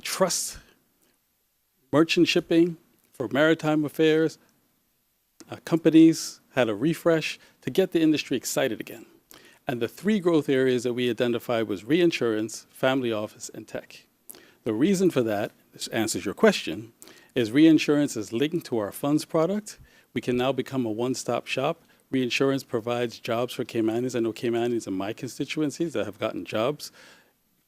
trust, merchant shipping for maritime affairs. Companies had a refresh to get the industry excited again. And the 3 growth areas that we identified was reinsurance, family office, and tech. The reason for that, this answers your question, is reinsurance is linked to our funds product. We can now become a one-stop shop. Reinsurance provides jobs for Caymanians. I know Caymanians in my constituencies that have gotten jobs,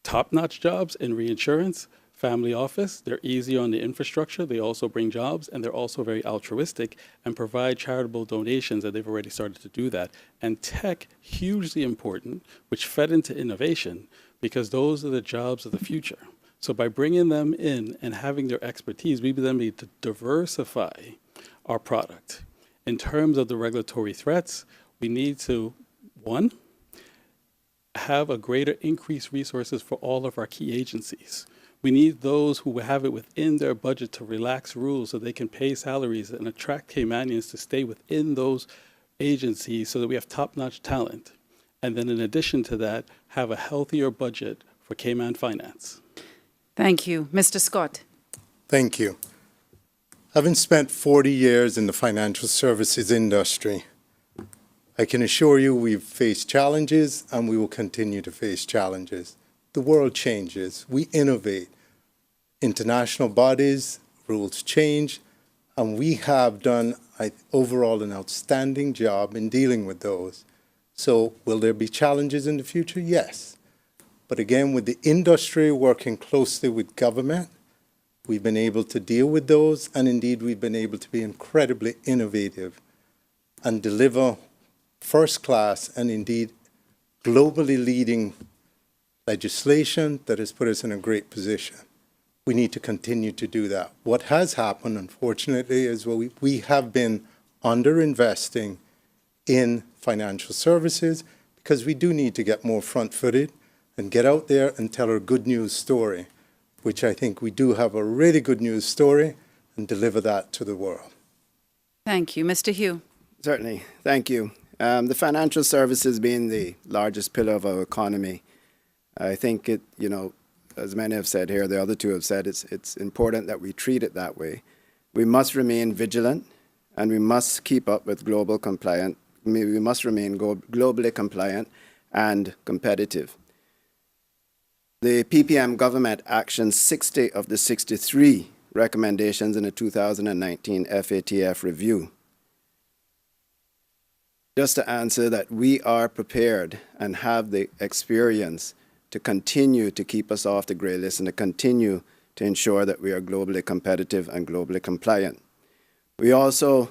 top-notch jobs in reinsurance. Family office, they're easy on the infrastructure. They also bring jobs, and they're also very altruistic and provide charitable donations, and they've already started to do that. And tech, hugely important, which fed into innovation, because those are the jobs of the future. So by bringing them in and having their expertise, we then need to diversify our product. In terms of the regulatory threats, we need to, one, have a greater increased resources for all of our key agencies. We need those who have it within their budget to relax rules so they can pay salaries and attract Caymanians to stay within those agencies so that we have top-notch talent. And then in addition to that, have a healthier budget for Cayman finance. Thank you. Mr. Scott. Thank you. Having spent 40 years in the financial services industry, I can assure you we've faced challenges and we will continue to face challenges. The world changes. We innovate. International bodies, rules change, and we have done overall an outstanding job in dealing with those. So will there be challenges in the future? Yes. But again, with the industry working closely with government, we've been able to deal with those, and indeed we've been able to be incredibly innovative and deliver first class and indeed globally leading legislation that has put us in a great position. We need to continue to do that. What has happened, unfortunately, is we have been underinvesting in financial services because we do need to get more front-footed and get out there and tell our good news story, which I think we do have a really good news story, and deliver that to the world. Thank you. Mr. Hugh. Certainly. Thank you. The financial services being the largest pillar of our economy, I think it, as many have said here, the other two have said, it's important that we treat it that way. We must remain vigilant, and we must keep up with global compliant. We must remain globally compliant and competitive. The PPM government actioned 60 of the 63 recommendations in the 2019 FATF review. Just to answer that we are prepared and have the experience to continue to keep us off the grey list and to continue to ensure that we are globally competitive and globally compliant. We also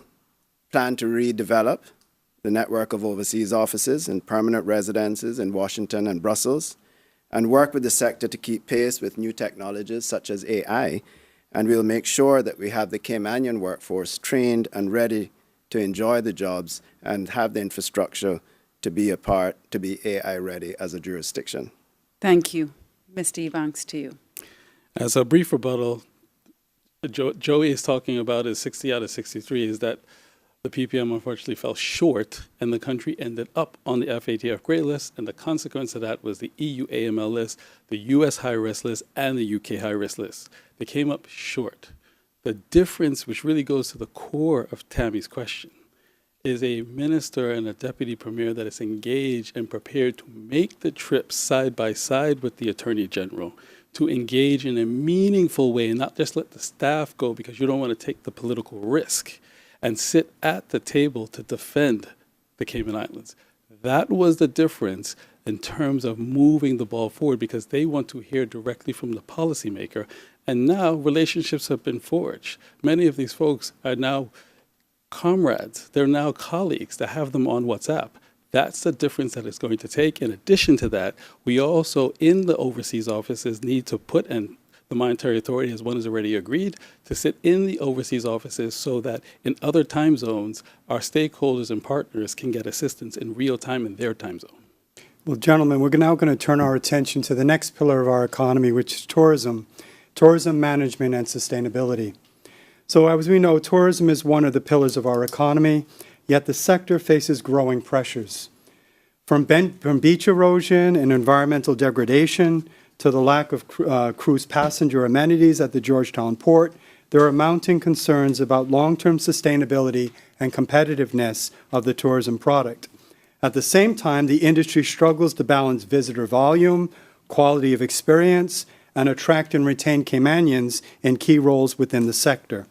plan to redevelop the network of overseas offices and permanent residences in Washington and Brussels, and work with the sector to keep pace with new technologies such as AI, and we'll make sure that we have the Caymanian workforce trained and ready to enjoy the jobs and have the infrastructure to be AI ready as a jurisdiction. Thank you. Mr. Ebanks, to you. As a brief rebuttal, Joey is talking about is 60 out of 63 is that the PPM unfortunately fell short and the country ended up on the FATF grey list, and the consequence of that was the EU AML list, the US high risk list, and the UK high risk list. They came up short. The difference, which really goes to the core of Tammy's question, is a minister and a deputy premier that is engaged and prepared to make the trip side by side with the Attorney General, to engage in a meaningful way and not just let the staff go because you don't want to take the political risk, and sit at the table to defend the Cayman Islands. That was the difference in terms of moving the ball forward, because they want to hear directly from the policymaker. And now relationships have been forged. Many of these folks are now comrades. They're now colleagues to have them on WhatsApp. That's the difference that it's going to take. In addition to that, we also, in the overseas offices, need to put in the Monetary Authority, as one has already agreed, to sit in the overseas offices so that in other time zones, our stakeholders and partners can get assistance in real time in their time zone. Well, gentlemen, we're now going to turn our attention to the next pillar of our economy, which is tourism management and sustainability. So as we know, tourism is one of the pillars of our economy, yet the sector faces growing pressures. From beach erosion and environmental degradation to the lack of cruise passenger amenities at the Georgetown port, there are mounting concerns about long-term sustainability and competitiveness of the tourism product. At the same time, the industry struggles to balance visitor volume, quality of experience, and attract and retain Caymanians in key roles within the sector.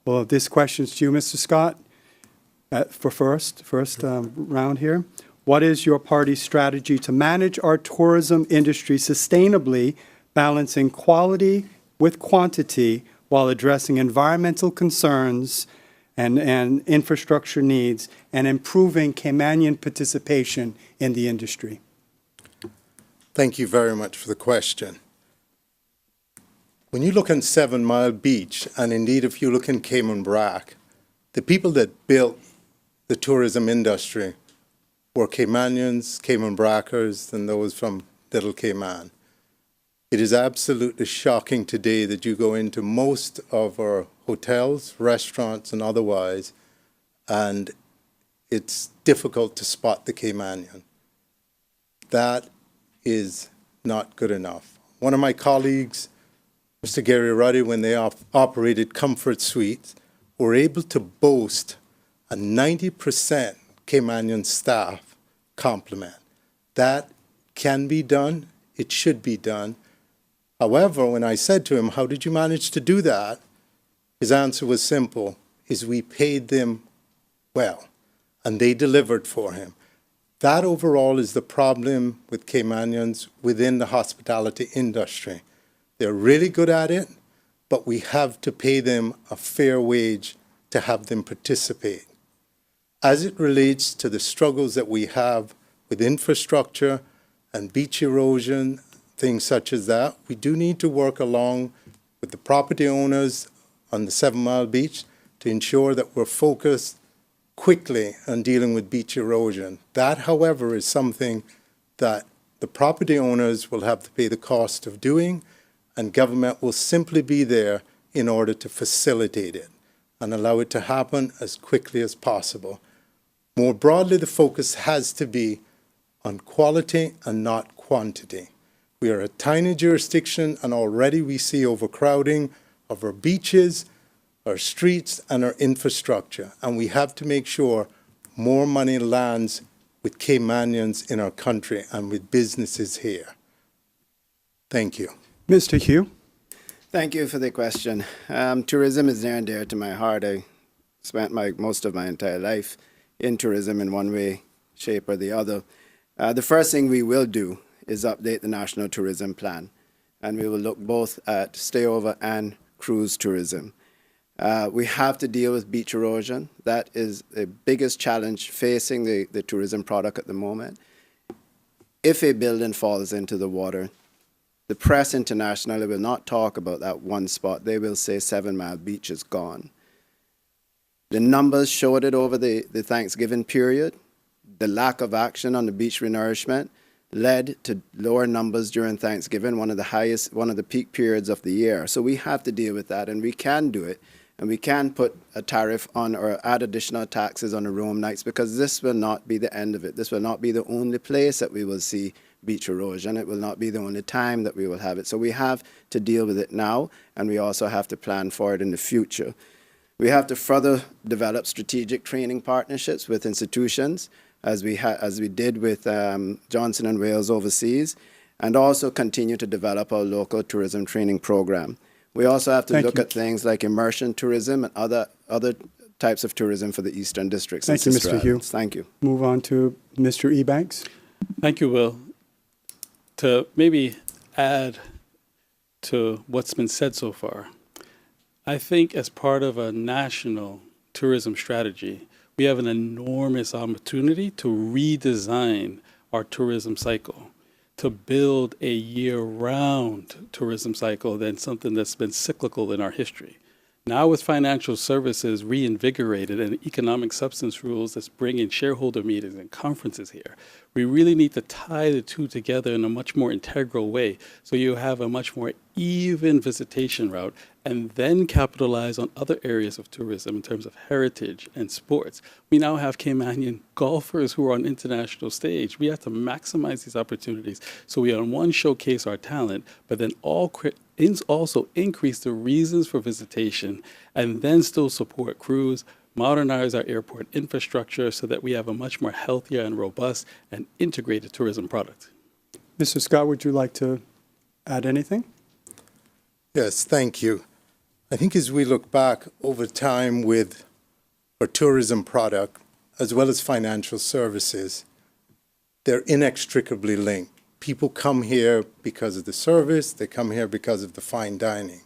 Well, this question's to you, Mr. Scott, for first round here. What is your party's strategy to manage our tourism industry sustainably, balancing quality with quantity while addressing environmental concerns and infrastructure needs and improving Caymanian participation in the industry? Thank you very much for the question. When you look in 7 Mile Beach, and indeed if you look in Cayman Brac, the people that built the tourism industry were Caymanians, Cayman Brackers, and those from Little Cayman. It is absolutely shocking today that you go into most of our hotels, restaurants, and otherwise, and it's difficult to spot the Caymanian. That is not good enough. One of my colleagues, Mr. Gary Ruddy, when they operated Comfort Suites, were able to boast a 90% Caymanian staff complement. That can be done. It should be done. However, when I said to him, how did you manage to do that? His answer was simple, is we paid them well, and they delivered for him. That overall is the problem with Caymanians within the hospitality industry. They're really good at it, but we have to pay them a fair wage to have them participate. As it relates to the struggles that we have with infrastructure and beach erosion, things such as that, we do need to work along with the property owners on the 7 Mile Beach to ensure that we're focused quickly on dealing with beach erosion. That, however, is something that the property owners will have to pay the cost of doing, and government will simply be there in order to facilitate it and allow it to happen as quickly as possible. More broadly, the focus has to be on quality and not quantity. We are a tiny jurisdiction, and already we see overcrowding of our beaches, our streets, and our infrastructure. And we have to make sure more money lands with Caymanians in our country and with businesses here. Thank you. Mr. Hugh. Thank you for the question. Tourism is near and dear to my heart. I spent most of my entire life in tourism in one way, shape, or the other. The first thing we will do is update the National Tourism Plan, and we will look both at stayover and cruise tourism. We have to deal with beach erosion. That is the biggest challenge facing the tourism product at the moment. If a building falls into the water, the press internationally will not talk about that one spot. They will say 7 Mile Beach is gone. The numbers showed it over the Thanksgiving period. The lack of action on the beach renourishment led to lower numbers during Thanksgiving, one of the peak periods of the year. So we have to deal with that, and we can do it. And we can put a tariff on or add additional taxes on the room nights, because this will not be the end of it. This will not be the only place that we will see beach erosion. It will not be the only time that we will have it. So we have to deal with it now, and we also have to plan for it in the future. We have to further develop strategic training partnerships with institutions, as we did with Johnson & Wales overseas, and also continue to develop our local tourism training program. We also have to look at things like immersion tourism and other types of tourism for the Eastern Districts. Thank you, Mr. Hugh. Thank you. Move on to Mr. Ebanks. Thank you, Will. To maybe add to what's been said so far, I think as part of a national tourism strategy, we have an enormous opportunity to redesign our tourism cycle, to build a year-round tourism cycle than something that's been cyclical in our history. Now with financial services reinvigorated and economic substance rules that's bringing shareholder meetings and conferences here, we really need to tie the two together in a much more integral way, so you have a much more even visitation route, and then capitalize on other areas of tourism in terms of heritage and sports. We now have Caymanian golfers who are on international stage. We have to maximize these opportunities so we on one showcase our talent, but then also increase the reasons for visitation, and then still support cruise, modernize our airport infrastructure so that we have a much more healthier and robust and integrated tourism product. Mr. Scott, would you like to add anything? Yes, thank you. I think as we look back over time with our tourism product, as well as financial services, they're inextricably linked. People come here because of the service, they come here because of the fine dining.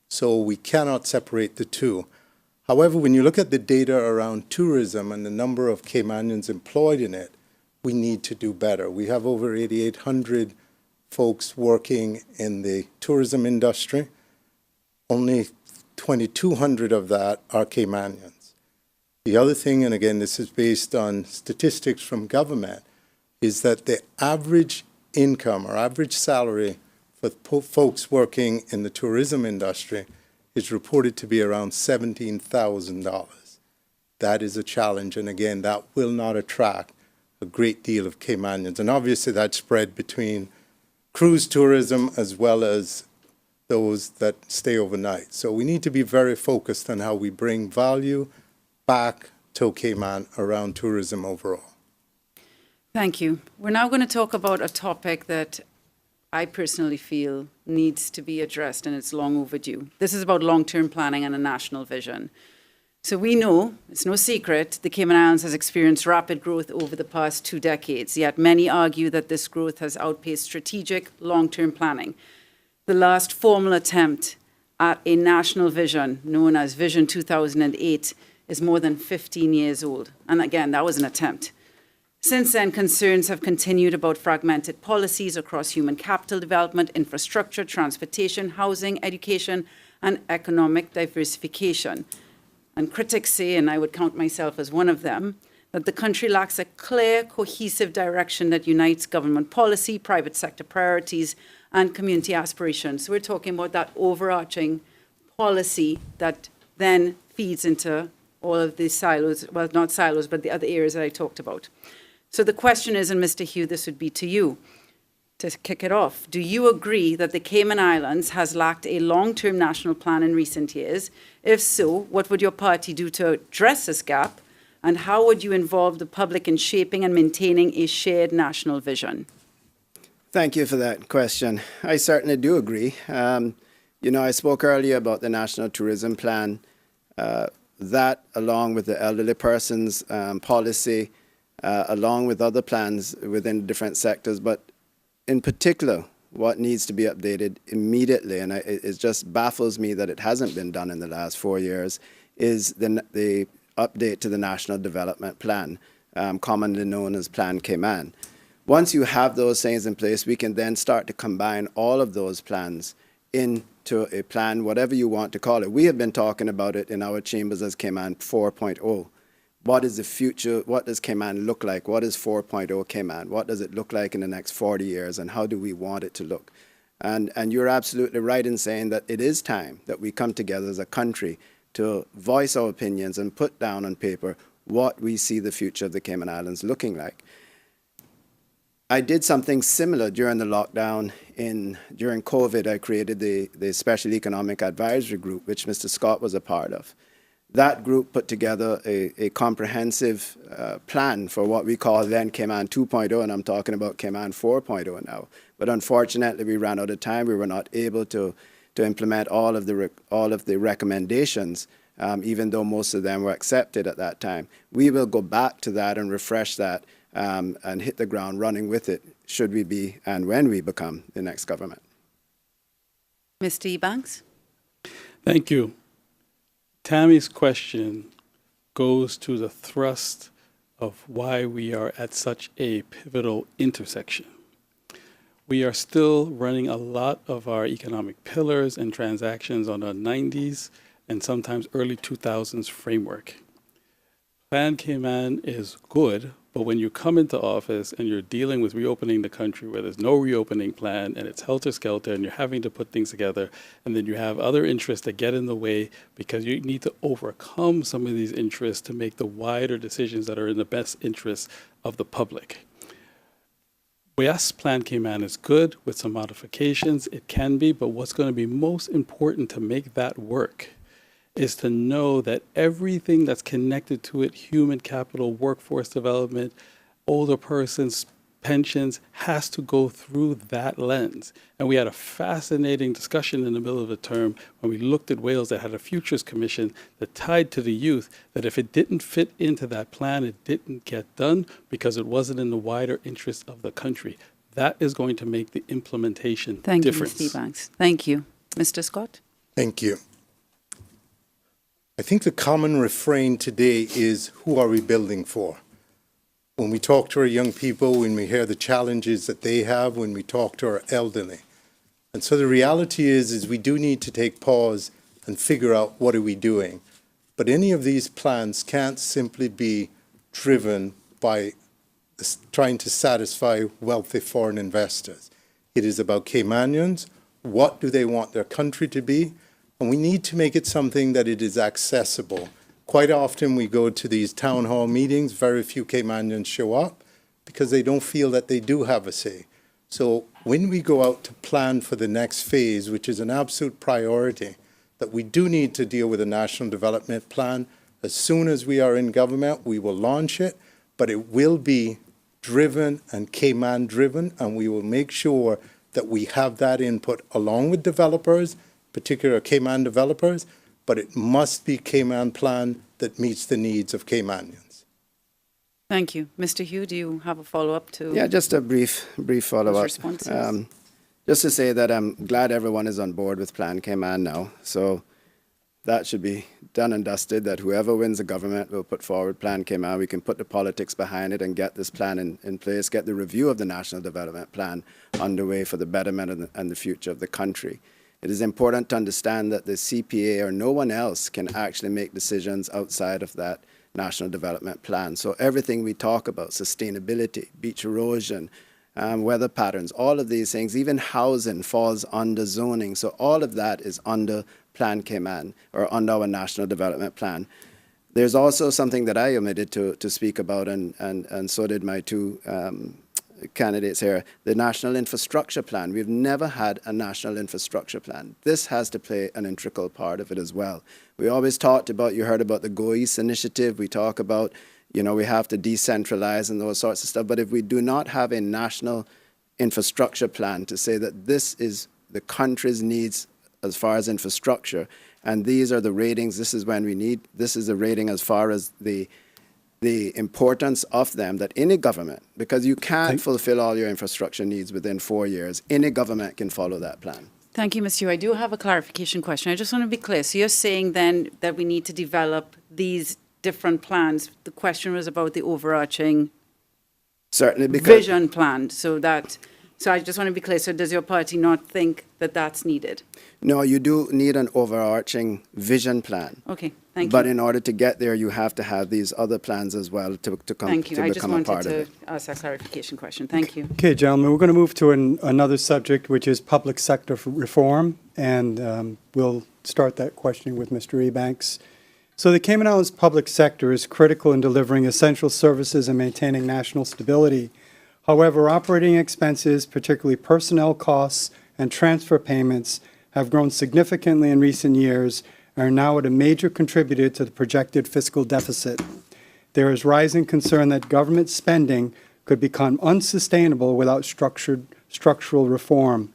So we cannot separate the two. However, when you look at the data around tourism and the number of Caymanians employed in it, we need to do better. We have over 8,800 folks working in the tourism industry. Only 2,200 of that are Caymanians. The other thing, and again, this is based on statistics from government, is that the average income or average salary for folks working in the tourism industry is reported to be around $17,000. That is a challenge, and again, that will not attract a great deal of Caymanians. And obviously that's spread between cruise tourism as well as those that stay overnight. So we need to be very focused on how we bring value back to Cayman around tourism overall. Thank you. We're now going to talk about a topic that I personally feel needs to be addressed, and it's long overdue. This is about long-term planning and a national vision. So we know, it's no secret, the Cayman Islands has experienced rapid growth over the past 2 decades, yet many argue that this growth has outpaced strategic long-term planning. The last formal attempt at a national vision, known as Vision 2008, is more than 15 years old. And again, that was an attempt. Since then, concerns have continued about fragmented policies across human capital development, infrastructure, transportation, housing, education, and economic diversification. And critics say, and I would count myself as one of them, that the country lacks a clear, cohesive direction that unites government policy, private sector priorities, and community aspirations. So we're talking about that overarching policy that then feeds into all of these silos, well, not silos, but the other areas that I talked about. So the question is, and Mr. Hugh, this would be to you, to kick it off. Do you agree that the Cayman Islands has lacked a long-term national plan in recent years? If so, what would your party do to address this gap? And how would you involve the public in shaping and maintaining a shared national vision? Thank you for that question. I certainly do agree. I spoke earlier about the National Tourism Plan. That, along with the elderly persons policy, along with other plans within different sectors, but in particular, what needs to be updated immediately, and it just baffles me that it hasn't been done in the last 4 years, is the update to the National Development Plan, commonly known as Plan Cayman. Once you have those things in place, we can then start to combine all of those plans into a plan, whatever you want to call it. We have been talking about it in our chambers as Cayman 4.0. What is the future? What does Cayman look like? What is 4.0 Cayman? What does it look like in the next 40 years, and how do we want it to look? And you're absolutely right in saying that it is time that we come together as a country to voice our opinions and put down on paper what we see the future of the Cayman Islands looking like. I did something similar during the lockdown. During COVID, I created the Special Economic Advisory Group, which Mr. Scott was a part of. That group put together a comprehensive plan for what we call then Cayman 2.0, and I'm talking about Cayman 4.0 now. But unfortunately, we ran out of time. We were not able to implement all of the recommendations, even though most of them were accepted at that time. We will go back to that and refresh that and hit the ground running with it, should we be and when we become the next government. Mr. Ebanks? Thank you. Tammy's question goes to the thrust of why we are at such a pivotal intersection. We are still running a lot of our economic pillars and transactions on a 90s and sometimes early 2000s framework. Plan Cayman is good, but when you come into office and you're dealing with reopening the country where there's no reopening plan and it's helter-skelter and you're having to put things together, and then you have other interests that get in the way because you need to overcome some of these interests to make the wider decisions that are in the best interest of the public. Yes, Plan Cayman is good with some modifications. It can be, but what's going to be most important to make that work is to know that everything that's connected to it, human capital, workforce development, older persons, pensions, has to go through that lens. And we had a fascinating discussion in the middle of the term when we looked at Wales that had a futures commission that tied to the youth, that if it didn't fit into that plan, it didn't get done because it wasn't in the wider interest of the country. That is going to make the implementation difference. Thank you, Mr. Ebanks. Thank you. Mr. Scott? Thank you. I think the common refrain today is, who are we building for? When we talk to our young people, when we hear the challenges that they have, when we talk to our elderly. And so the reality is we do need to take pause and figure out what are we doing. But any of these plans can't simply be driven by trying to satisfy wealthy foreign investors. It is about Caymanians. What do they want their country to be? And we need to make it something that it is accessible. Quite often we go to these town hall meetings, very few Caymanians show up because they don't feel that they do have a say. So when we go out to plan for the next phase, which is an absolute priority, that we do need to deal with a national development plan. As soon as we are in government, we will launch it, but it will be driven and Cayman driven, and we will make sure that we have that input along with developers, particular Cayman developers, but it must be Cayman plan that meets the needs of Caymanians. Thank you. Mr. Hugh, do you have a follow-up to? Yeah, just a brief follow-up. Responses? Just to say that I'm glad everyone is on board with Plan Cayman now. So that should be done and dusted, that whoever wins the government will put forward Plan Cayman. We can put the politics behind it and get this plan in place, get the review of the National Development Plan underway for the betterment and the future of the country. It is important to understand that the CPA or no one else can actually make decisions outside of that National Development Plan. So everything we talk about, sustainability, beach erosion, weather patterns, all of these things, even housing falls under zoning. So all of that is under Plan Cayman or under our National Development Plan. There's also something that I omitted to speak about, and so did my two candidates here, the National Infrastructure Plan. We've never had a National Infrastructure Plan. This has to play an integral part of it as well. We always talked about, you heard about the Go East initiative, we talk about, you know, we have to decentralize and those sorts of stuff, but if we do not have a national infrastructure plan to say that this is the country's needs as far as infrastructure, and these are the ratings, this is when we need, this is the rating as far as the importance of them, that any government, because you can't fulfill all your infrastructure needs within 4 years, any government can follow that plan. Thank you, Mr. Hugh. I do have a clarification question. I just want to be clear. So you're saying then that we need to develop these different plans. The question was about the overarching vision plan. So I just want to be clear. So does your party not think that that's needed? No, you do need an overarching vision plan. Okay, thank you. But in order to get there, you have to have these other plans as well to come Thank you. to I become a part of it. just wanted to ask that clarification question. Thank you. Okay, gentlemen, we're going to move to another subject, which is public sector reform, and we'll start that questioning with Mr. Ebanks. So the Cayman Islands public sector is critical in delivering essential services and maintaining national stability. However, operating expenses, particularly personnel costs and transfer payments, have grown significantly in recent years and are now a major contributor to the projected fiscal deficit. There is rising concern that government spending could become unsustainable without structural reform.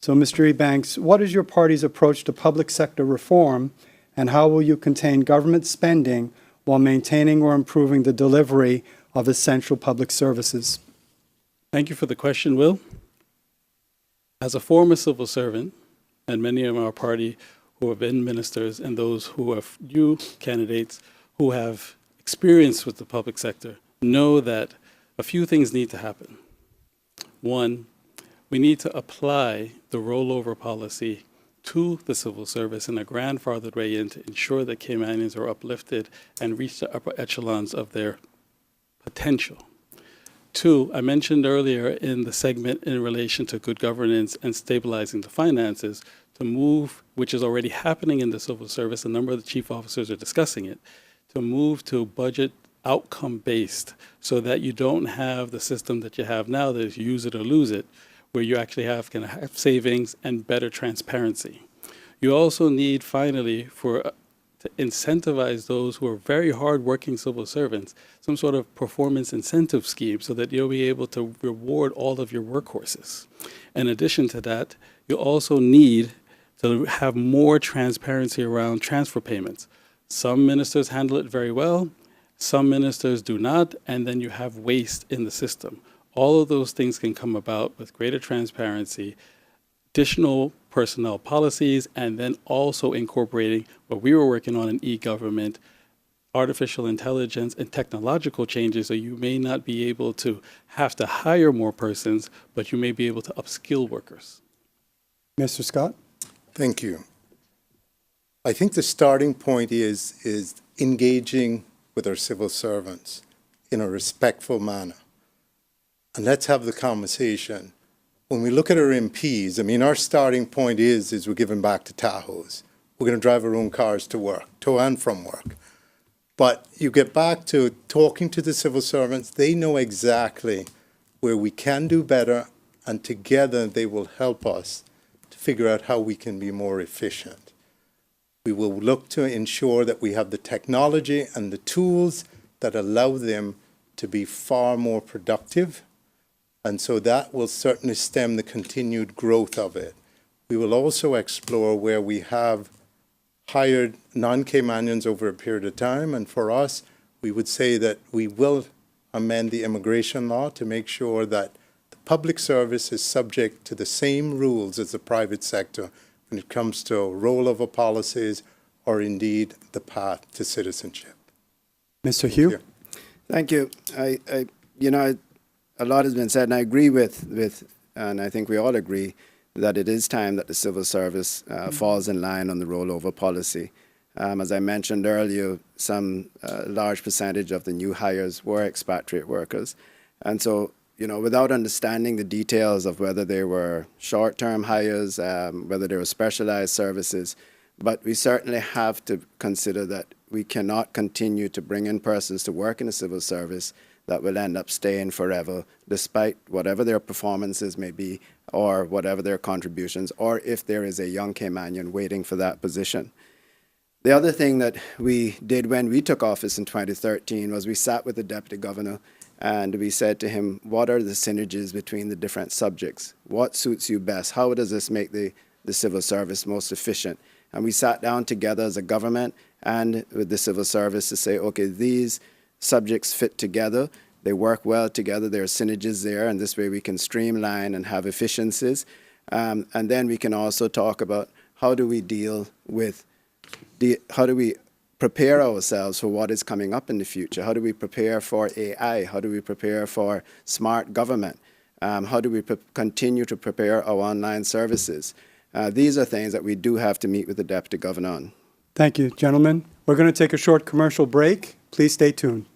So, Mr. Ebanks, what is your party's approach to public sector reform, and how will you contain government spending while maintaining or improving the delivery of essential public services? Thank you for the question, Will. As a former civil servant, and many of our party who have been ministers and those who are new candidates who have experience with the public sector, know that a few things need to happen. One, we need to apply the rollover policy to the civil service in a grandfathered way in to ensure that Caymanians are uplifted and reach the upper echelons of their potential. Two, I mentioned earlier in the segment in relation to good governance and stabilizing the finances, to move, which is already happening in the civil service, a number of the chief officers are discussing it, to move to budget outcome-based so that you don't have the system that you have now that is use it or lose it, where you actually can have savings and better transparency. You also need, finally, to incentivize those who are very hard-working civil servants, some sort of performance incentive scheme so that you'll be able to reward all of your workhorses. In addition to that, you also need to have more transparency around transfer payments. Some ministers handle it very well, some ministers do not, and then you have waste in the system. All of those things can come about with greater transparency, additional personnel policies, and then also incorporating what we were working on in e-government, artificial intelligence and technological changes, so you may not be able to have to hire more persons, but you may be able to upskill workers. Mr. Scott? Thank you. I think the starting point is engaging with our civil servants in a respectful manner. And let's have the conversation. when we look at our MPs, I mean, our starting point is we're giving back to Tahoes. We're going to drive our own cars to work, to and from work. But you get back to talking to the civil servants, they know exactly where we can do better, and together they will help us to figure out how we can be more efficient. We will look to ensure that we have the technology and the tools that allow them to be far more productive. And so that will certainly stem the continued growth of it. We will also explore where we have hired non-Caymanians over a period of time. And for us, we would say that we will amend the immigration law to make sure that the public service is subject to the same rules as the private sector when it comes to rollover policies or indeed the path to citizenship. Mr. Hugh? Thank you. A lot has been said, and I agree with, and I think we all agree, that it is time that the civil service falls in line on the rollover policy. As I mentioned earlier, some large percentage of the new hires were expatriate workers. And so, without understanding the details of whether they were short-term hires, whether they were specialized services, but we certainly have to consider that we cannot continue to bring in persons to work in the civil service that will end up staying forever, despite whatever their performances may be or whatever their contributions, or if there is a young Caymanian waiting for that position. The other thing that we did when we took office in 2013 was we sat with the Deputy Governor and we said to him, what are the synergies between the different subjects? What suits you best? How does this make the civil service most efficient? And we sat down together as a government and with the civil service to say, okay, these subjects fit together, they work well together, there are synergies there, and this way we can streamline and have efficiencies. And then we can also talk about how do we deal with how do we prepare ourselves for what is coming up in the future? How do we prepare for AI? How do we prepare for smart government? How do we continue to prepare our online services? These are things that we do have to meet with the Deputy Governor on. Thank you, gentlemen. We're going to take a short commercial break. Please stay tuned.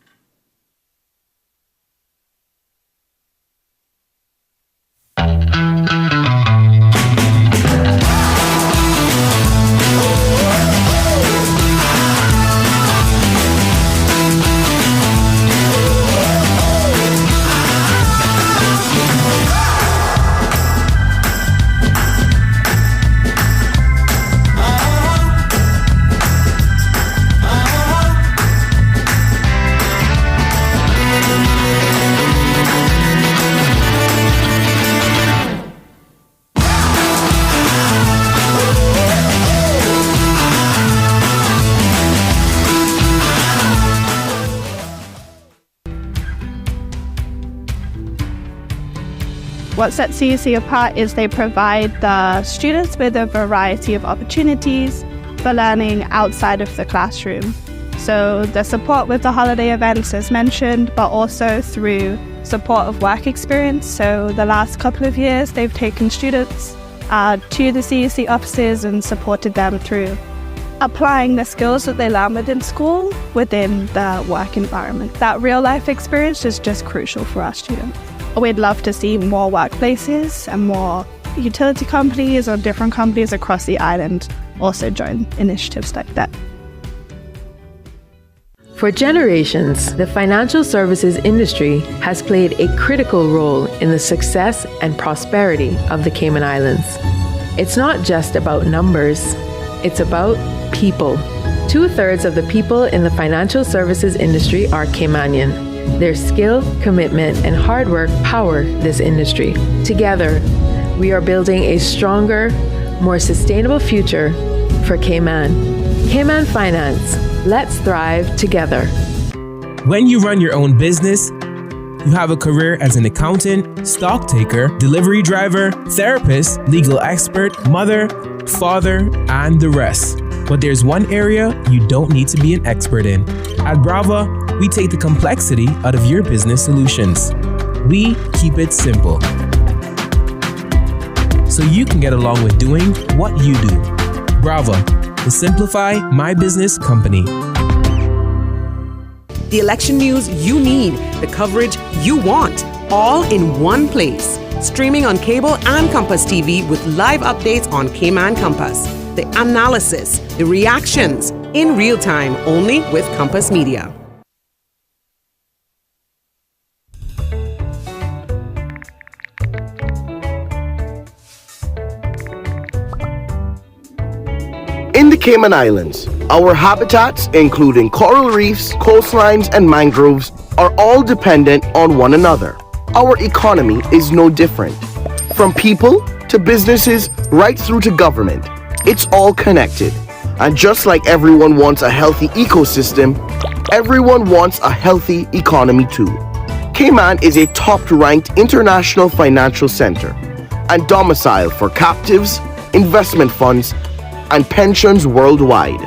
What sets CUC apart is they provide the students with a variety of opportunities for learning outside of the classroom. So the support with the holiday events as mentioned, but also through support of work experience. So the last couple of years, they've taken students to the CUC offices and supported them through applying the skills that they learn within school within the work environment. That real life experience is just crucial for our students. We'd love to see more workplaces and more utility companies or different companies across the island also join initiatives like that. For generations, the financial services industry has played a critical role in the success and prosperity of the Cayman Islands. It's not just about numbers, it's about people. 2/3 of the people in the financial services industry are Caymanian. Their skill, commitment, and hard work power this industry. Together, we are building a stronger, more sustainable future for Cayman. Cayman Finance. Let's thrive together. When you run your own business, you have a career as an accountant, stock taker, delivery driver, therapist, legal expert, mother, father, and the rest. But there's one area you don't need to be an expert in. At Brava, we take the complexity out of your business solutions. We keep it simple, so you can get along with doing what you do. Brava, the Simplify My Business company. The election news you need, the coverage you want, all in one place. streaming on cable and Compass TV with live updates on Cayman Compass. The analysis, the reactions, in real time, only with Compass Media. In the Cayman Islands, our habitats, including coral reefs, coastlines, and mangroves, are all dependent on one another. Our economy is no different. From people to businesses, right through to government, it's all connected. And just like everyone wants a healthy ecosystem, everyone wants a healthy economy too. Cayman is a top-ranked international financial center and domicile for captives, investment funds, and pensions worldwide.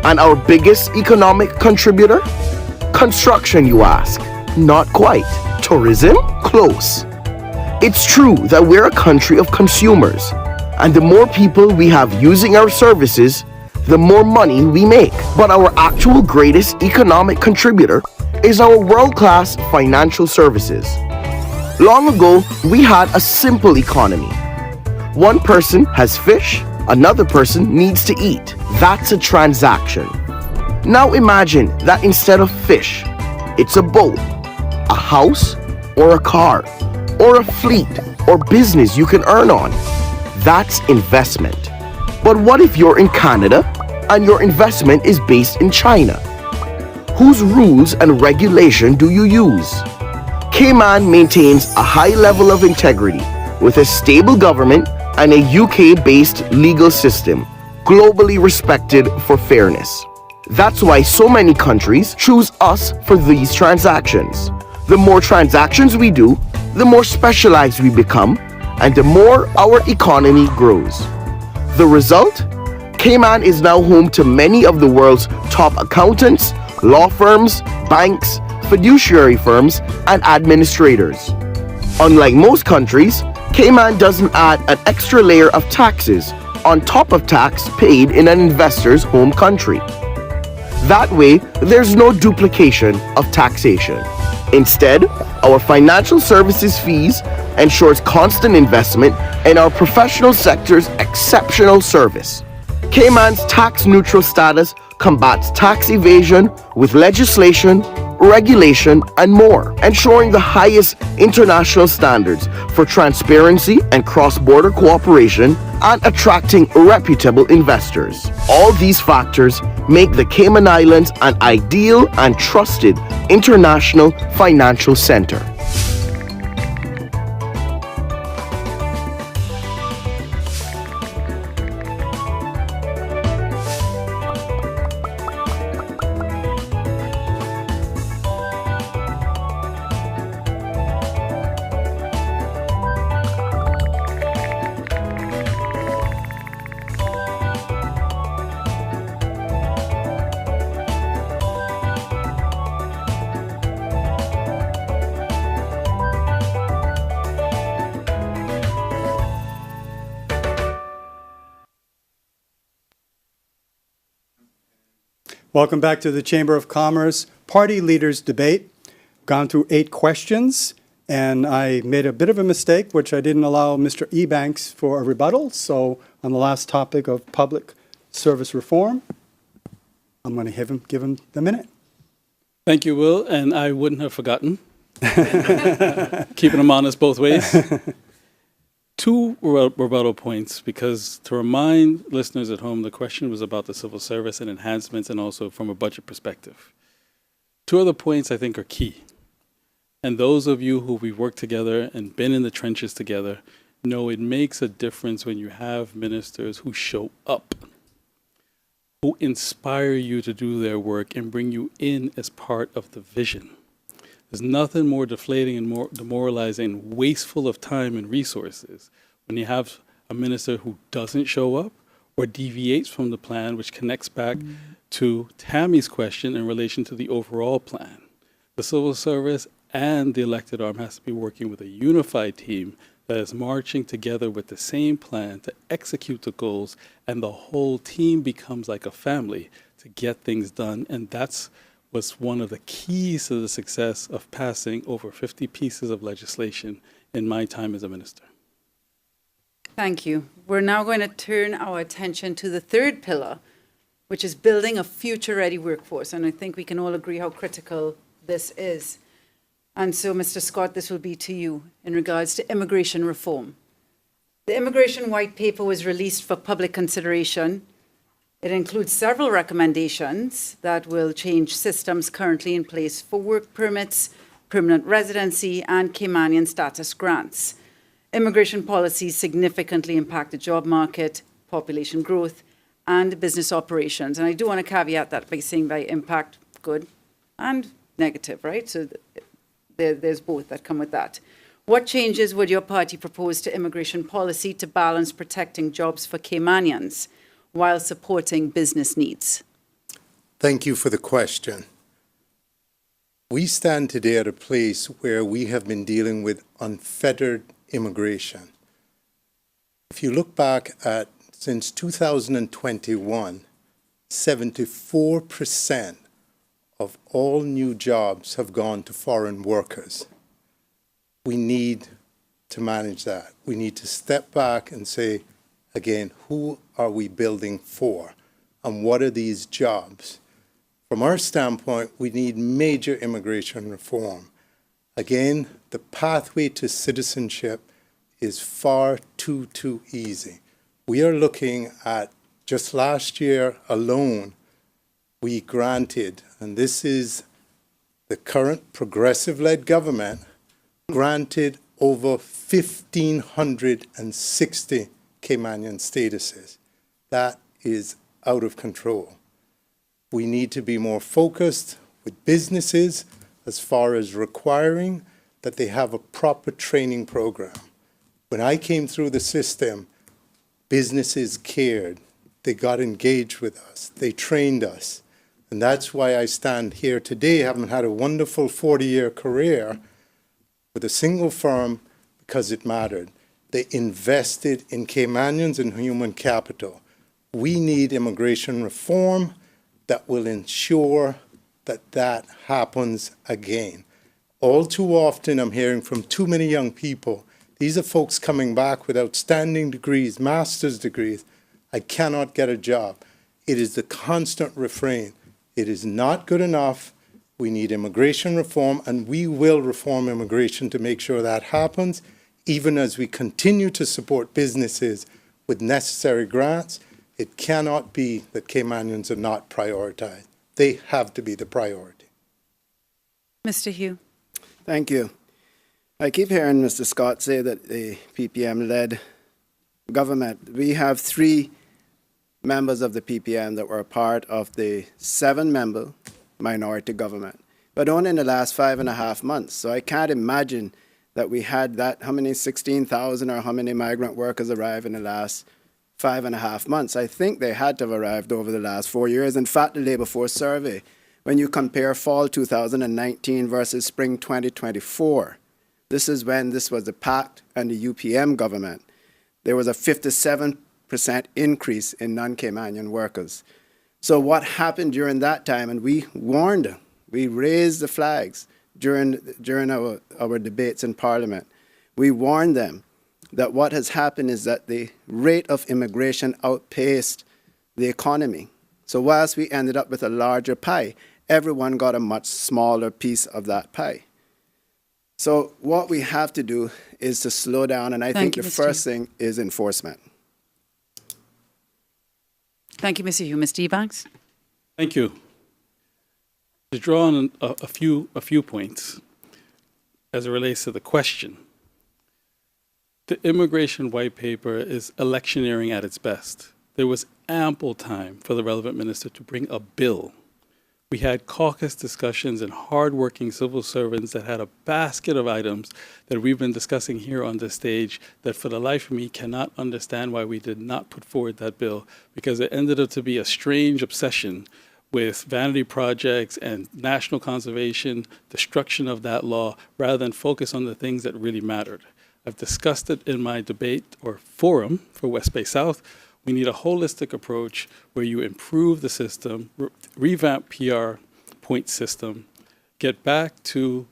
And our biggest economic contributor? Construction, you ask? Not quite. Tourism? Close. It's true that we're a country of consumers, and the more people we have using our services, the more money we make. But our actual greatest economic contributor is our world-class financial services. Long ago, we had a simple economy. One person has fish, another person needs to eat. That's a transaction. Now imagine that instead of fish, it's a boat, a house, or a car, or a fleet, or business you can earn on. That's investment. But what if you're in Canada and your investment is based in China? Whose rules and regulation do you use? Cayman maintains a high level of integrity with a stable government and a UK-based legal system, globally respected for fairness. That's why so many countries choose us for these transactions. The more transactions we do, the more specialized we become, and the more our economy grows. The result? Cayman is now home to many of the world's top accountants, law firms, banks, fiduciary firms, and administrators. Unlike most countries, Cayman doesn't add an extra layer of taxes on top of tax paid in an investor's home country. That way, there's no duplication of taxation. Instead, our financial services fees ensures constant investment in our professional sector's exceptional service. Cayman's tax-neutral status combats tax evasion with legislation, regulation, and more, ensuring the highest international standards for transparency and cross-border cooperation and attracting reputable investors. All these factors make the Cayman Islands an ideal and trusted international financial center. Welcome back to the Chamber of Commerce Party Leaders Debate. Gone through 8 questions, and I made a bit of a mistake, which I didn't allow Mr. Ebanks for a rebuttal. So on the last topic of public service reform, I'm going to give him the minute. Thank you, Will, and I wouldn't have forgotten. Keeping them honest both ways. 2 rebuttal points, because to remind listeners at home, the question was about the civil service and enhancements and also from a budget perspective. 2 other points I think are key. And those of you who we've worked together and been in the trenches together know it makes a difference when you have ministers who show up, who inspire you to do their work and bring you in as part of the vision. There's nothing more deflating and more demoralizing and wasteful of time and resources when you have a minister who doesn't show up or deviates from the plan, which connects back to Tammy's question in relation to the overall plan. The civil service and the elected arm has to be working with a unified team that is marching together with the same plan to execute the goals, and the whole team becomes like a family to get things done. And that's was one of the keys to the success of passing over 50 pieces of legislation in my time as a minister. Thank you. We're now going to turn our attention to the third pillar, which is building a future-ready workforce. And I think we can all agree how critical this is. And so, Mr. Scott, this will be to you in regards to immigration reform. The Immigration White Paper was released for public consideration. It includes several recommendations that will change systems currently in place for work permits, permanent residency, and Caymanian status grants. Immigration policies significantly impact the job market, population growth, and business operations. And I do want to caveat that by saying by impact, good and negative, right? So there's both that come with that. What changes would your party propose to immigration policy to balance protecting jobs for Caymanians while supporting business needs? Thank you for the question. We stand today at a place where we have been dealing with unfettered immigration. If you look back at since 2021, 74% of all new jobs have gone to foreign workers. We need to manage that. We need to step back and say, again, who are we building for? And what are these jobs? From our standpoint, we need major immigration reform. Again, the pathway to citizenship is far too easy. We are looking at, just last year alone, we granted, and this is the current progressive-led government, granted over 1,560 Caymanian statuses. That is out of control. We need to be more focused with businesses as far as requiring that they have a proper training program. When I came through the system, businesses cared. They got engaged with us. They trained us. And that's why I stand here today, having had a wonderful 40-year career with a single firm, because it mattered. They invested in Caymanians and human capital. We need immigration reform that will ensure that that happens again. All too often, I'm hearing from too many young people, these are folks coming back with outstanding degrees, master's degrees. I cannot get a job. It is the constant refrain. It is not good enough. We need immigration reform, and we will reform immigration to make sure that happens, even as we continue to support businesses with necessary grants. It cannot be that Caymanians are not prioritized. They have to be the priority. Mr. Hugh. Thank you. I keep hearing Mr. Scott say that the PPM-led government, we have 3 members of the PPM that were a part of the 7-member minority government, but only in the last 5.5 months. So I can't imagine that we had that, how many, 16,000 or how many migrant workers arrive in the last 5.5 months. I think they had to have arrived over the last 4 years. In fact, the Labour Force Survey, when you compare fall 2019 versus spring 2024, this is when this was the PACT and the UPM government. There was a 57% increase in non-Caymanian workers. So what happened during that time, and we warned them, we raised the flags during our debates in Parliament. We warned them that what has happened is that the rate of immigration outpaced the economy. So whilst we ended up with a larger pie, everyone got a much smaller piece of that pie. So what we have to do is to slow down, and I think the first thing is enforcement. Thank you, Mr. Hugh. Mr. Ebanks. Thank you. To draw on a few points as it relates to the question, the immigration white paper is electioneering at its best. There was ample time for the relevant minister to bring a bill. We had caucus discussions and hardworking civil servants that had a basket of items that we've been discussing here on this stage that for the life of me cannot understand why we did not put forward that bill, because it ended up to be a strange obsession with vanity projects and national conservation, destruction of that law, rather than focus on the things that really mattered. I've discussed it in my debate or forum for West Bay South. We need a holistic approach where you improve the system, revamp PR point system, get back to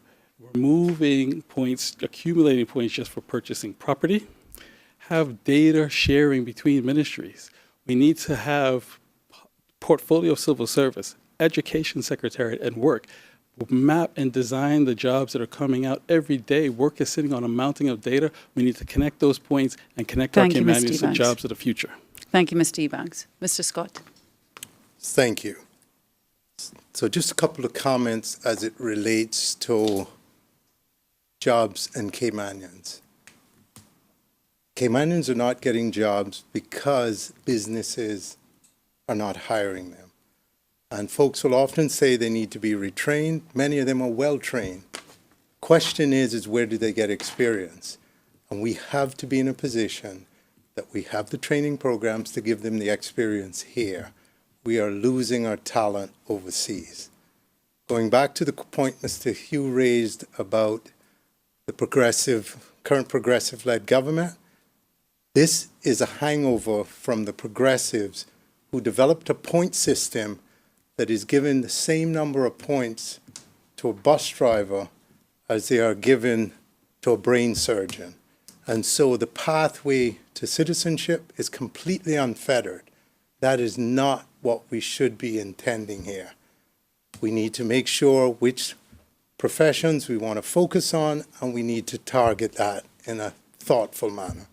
removing points, accumulating points just for purchasing property, have data sharing between ministries. We need to have portfolio of civil service, education secretariat, and work. Map and design the jobs that are coming out every day. Work is sitting on a mountain of data. We need to connect those points and connect our Caymanians to jobs of the future. Thank you, Mr. Ebanks. Mr. Scott. Thank you. So just a couple of comments as it relates to jobs and Caymanians. Caymanians are not getting jobs because businesses are not hiring them. And folks will often say they need to be retrained. Many of them are well-trained. Question is where do they get experience? And we have to be in a position that we have the training programs to give them the experience here. We are losing our talent overseas. Going back to the point Mr. Hugh raised about the current progressive-led government, this is a hangover from the progressives who developed a point system that is given the same number of points to a bus driver as they are given to a brain surgeon. And so the pathway to citizenship is completely unfettered. That is not what we should be intending here. We need to make sure which professions we want to focus on, and we need to target that in a thoughtful manner.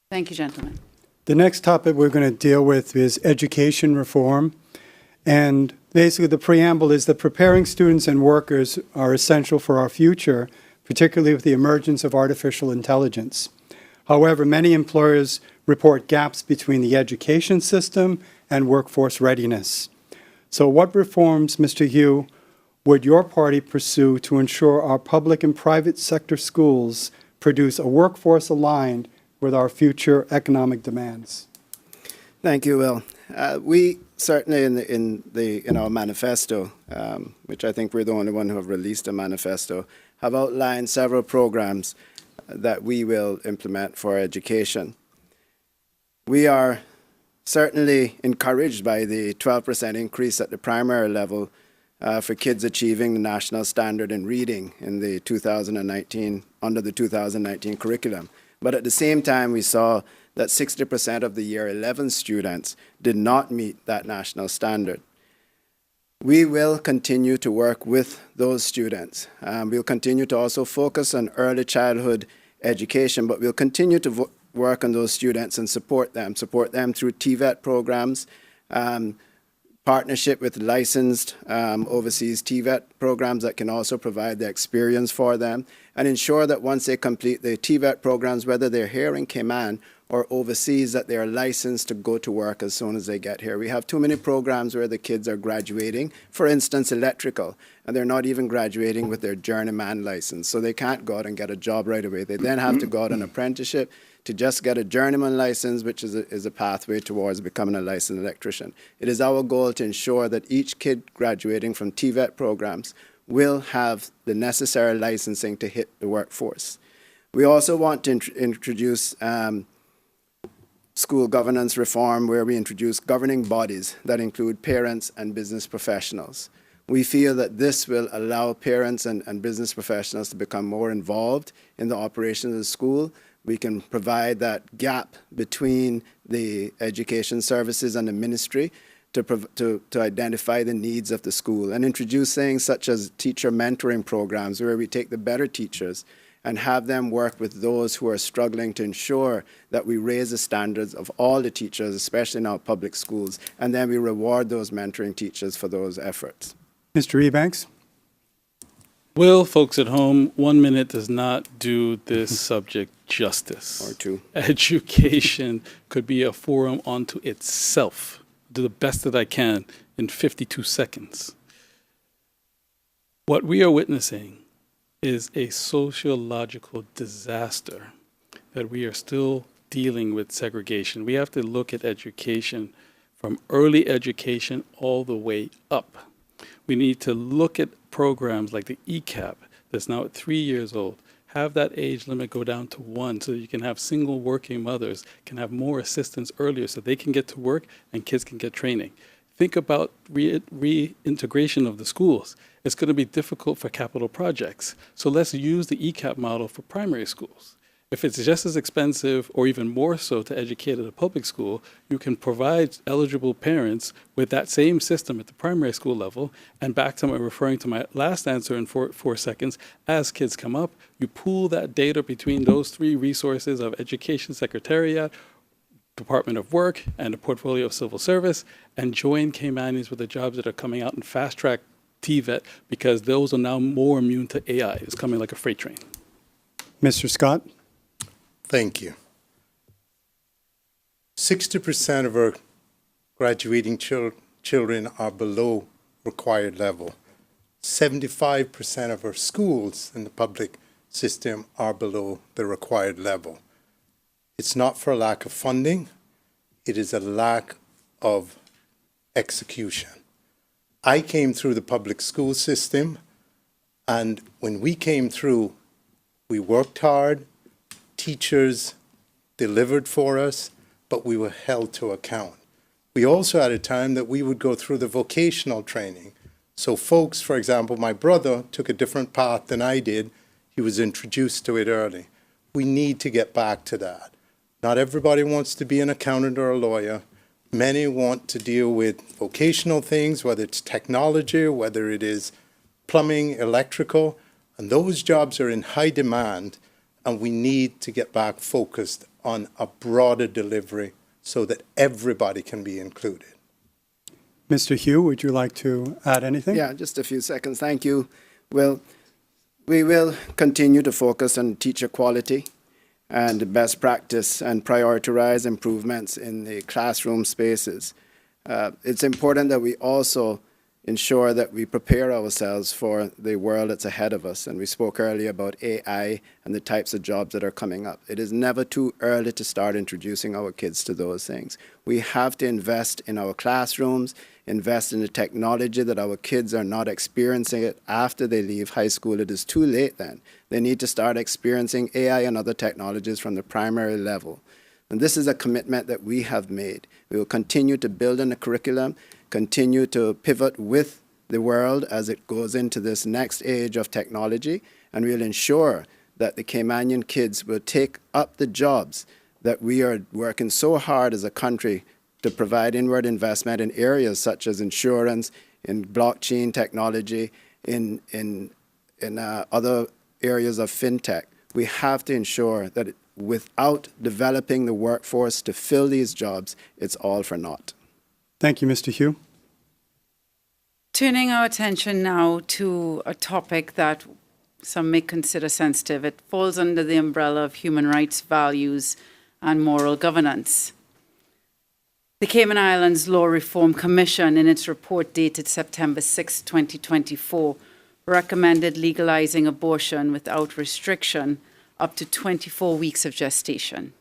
Thank you, gentlemen. The next topic we're going to deal with is education reform. And basically the preamble is that preparing students and workers are essential for our future, particularly with the emergence of artificial intelligence. However, many employers report gaps between the education system and workforce readiness. So what reforms, Mr. Hugh, would your party pursue to ensure our public and private sector schools produce a workforce aligned with our future economic demands? Thank you, Will. We certainly in our manifesto, which I think we're the only one who have released a manifesto, have outlined several programs that we will implement for education. We are certainly encouraged by the 12% increase at the primary level for kids achieving the national standard in reading in the 2019, under the 2019 curriculum. But at the same time, we saw that 60% of the year 11 students did not meet that national standard. We will continue to work with those students. We'll continue to also focus on early childhood education, but we'll continue to work on those students and support them through TVET programs, partnership with licensed overseas TVET programs that can also provide the experience for them, and ensure that once they complete the TVET programs, whether they're here in Cayman or overseas, that they are licensed to go to work as soon as they get here. We have too many programs where the kids are graduating, for instance, electrical, and they're not even graduating with their journeyman license, so they can't go out and get a job right away. They then have to go out on apprenticeship to just get a journeyman license, which is a pathway towards becoming a licensed electrician. It is our goal to ensure that each kid graduating from TVET programs will have the necessary licensing to hit the workforce. We also want to introduce school governance reform, where we introduce governing bodies that include parents and business professionals. We feel that this will allow parents and business professionals to become more involved in the operations of the school. We can provide that gap between the education services and the ministry to identify the needs of the school, and introduce things such as teacher mentoring programs, where we take the better teachers and have them work with those who are struggling to ensure that we raise the standards of all the teachers, especially in our public schools, and then we reward those mentoring teachers for those efforts. Mr. Ebanks? Well, folks at home, 1 minute does not do this subject justice. Or two. Education could be a forum unto itself. Do the best that I can in 52 seconds. What we are witnessing is a sociological disaster that we are still dealing with segregation. We have to look at education from early education all the way up. We need to look at programs like the ECAP that's now at 3 years old. Have that age limit go down to 1 so that you can have single working mothers can have more assistance earlier so they can get to work and kids can get training. Think about reintegration of the schools. It's going to be difficult for capital projects. So let's use the ECAP model for primary schools. If it's just as expensive or even more so to educate at a public school, you can provide eligible parents with that same system at the primary school level. And back to referring to my last answer in 4 seconds, as kids come up, you pool that data between those 3 resources of Education Secretariat, Department of Work, and the portfolio of civil service, and join Caymanians with the jobs that are coming out and fast-track TVET, because those are now more immune to AI. It's coming like a freight train. Mr. Scott? Thank you. 60% of our graduating children are below required level. 75% of our schools in the public system are below the required level. It's not for a lack of funding, it is a lack of execution. I came through the public school system, and when we came through, we worked hard, teachers delivered for us, but we were held to account. We also had a time that we would go through the vocational training. So folks, for example, my brother took a different path than I did. He was introduced to it early. We need to get back to that. Not everybody wants to be an accountant or a lawyer. Many want to deal with vocational things, whether it's technology, whether it is plumbing, electrical, and those jobs are in high demand, and we need to get back focused on a broader delivery so that everybody can be included. Mr. Hugh, would you like to add anything? Yeah, just a few seconds. Thank you. Well, we will continue to focus on teacher quality and best practice and prioritize improvements in the classroom spaces. It's important that we also ensure that we prepare ourselves for the world that's ahead of us. And we spoke earlier about AI and the types of jobs that are coming up. It is never too early to start introducing our kids to those things. We have to invest in our classrooms, invest in the technology that our kids are not experiencing it after they leave high school. It is too late then. They need to start experiencing AI and other technologies from the primary level. And this is a commitment that we have made. We will continue to build on the curriculum, continue to pivot with the world as it goes into this next age of technology, and we'll ensure that the Caymanian kids will take up the jobs that we are working so hard as a country to provide inward investment in areas such as insurance, in blockchain technology, in other areas of fintech. We have to ensure that without developing the workforce to fill these jobs, it's all for naught. Thank you, Mr. Hugh. Turning our attention now to a topic that some may consider sensitive. It falls under the umbrella of human rights, values, and moral governance. The Cayman Islands Law Reform Commission, in its report dated September 6, 2024, recommended legalizing abortion without restriction up to 24 weeks of gestation.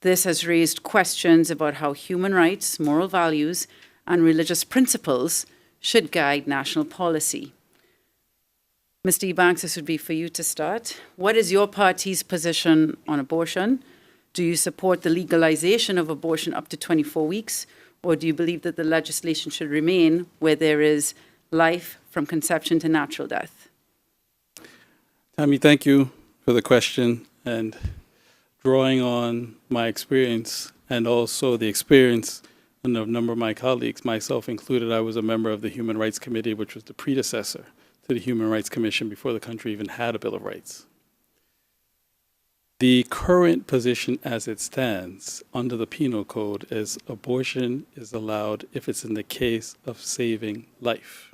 This has raised questions about how human rights, moral values, and religious principles should guide national policy. Mr. Ebanks, this would be for you to start. What is your party's position on abortion? Do you support the legalization of abortion up to 24 weeks, or do you believe that the legislation should remain where there is life from conception to natural death? Tammy, thank you for the question, and drawing on my experience and also the experience and a number of my colleagues, myself included. I was a member of the Human Rights Committee, which was the predecessor to the Human Rights Commission before the country even had a Bill of Rights. The current position as it stands under the Penal Code is abortion is allowed if it's in the case of saving life.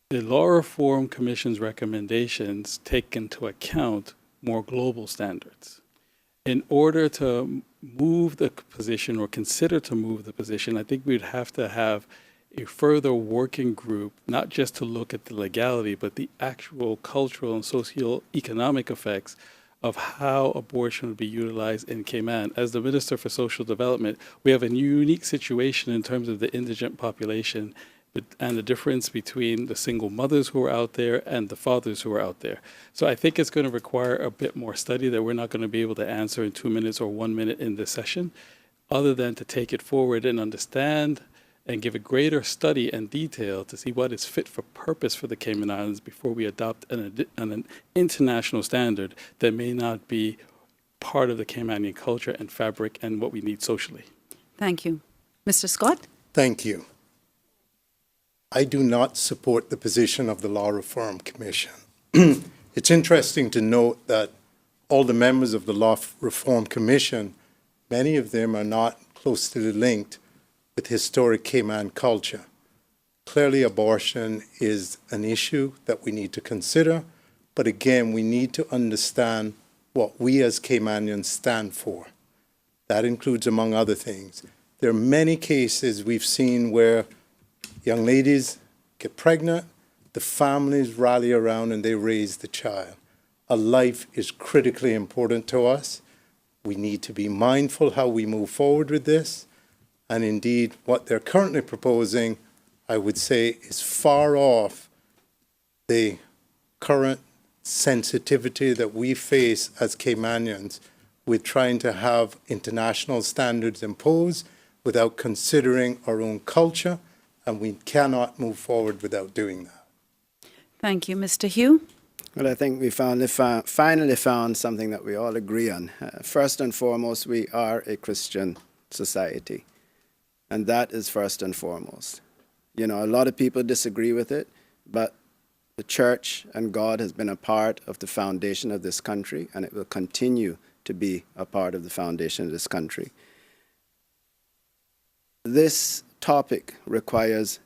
The Law Reform Commission's recommendations take into account more global standards. In order to move the position or consider to move the position, I think we'd have to have a further working group, not just to look at the legality, but the actual cultural and socio-economic effects of how abortion would be utilized in Cayman. As the Minister for Social Development, we have a unique situation in terms of the indigent population and the difference between the single mothers who are out there and the fathers who are out there. So I think it's going to require a bit more study that we're not going to be able to answer in 2 minutes or 1 minute in this session, other than to take it forward and understand and give a greater study and detail to see what is fit for purpose for the Cayman Islands before we adopt an international standard that may not be part of the Caymanian culture and fabric and what we need socially. Thank you. Mr. Scott? Thank you. I do not support the position of the Law Reform Commission. It's interesting to note that all the members of the Law Reform Commission, many of them are not closely linked with historic Cayman culture. Clearly, abortion is an issue that we need to consider, but again, we need to understand what we as Caymanians stand for. That includes, among other things, there are many cases we've seen where young ladies get pregnant, the families rally around and they raise the child. A life is critically important to us. We need to be mindful how we move forward with this. And indeed, what they're currently proposing, I would say, is far off the current sensitivity that we face as Caymanians with trying to have international standards imposed without considering our own culture, and we cannot move forward without doing that. Thank you. Mr. Hugh? Well, I think we finally found something that we all agree on. First and foremost, we are a Christian society, and that is first and foremost. You know, a lot of people disagree with it, but the church and God has been a part of the foundation of this country, and it will continue to be a part of the foundation of this country. This topic requires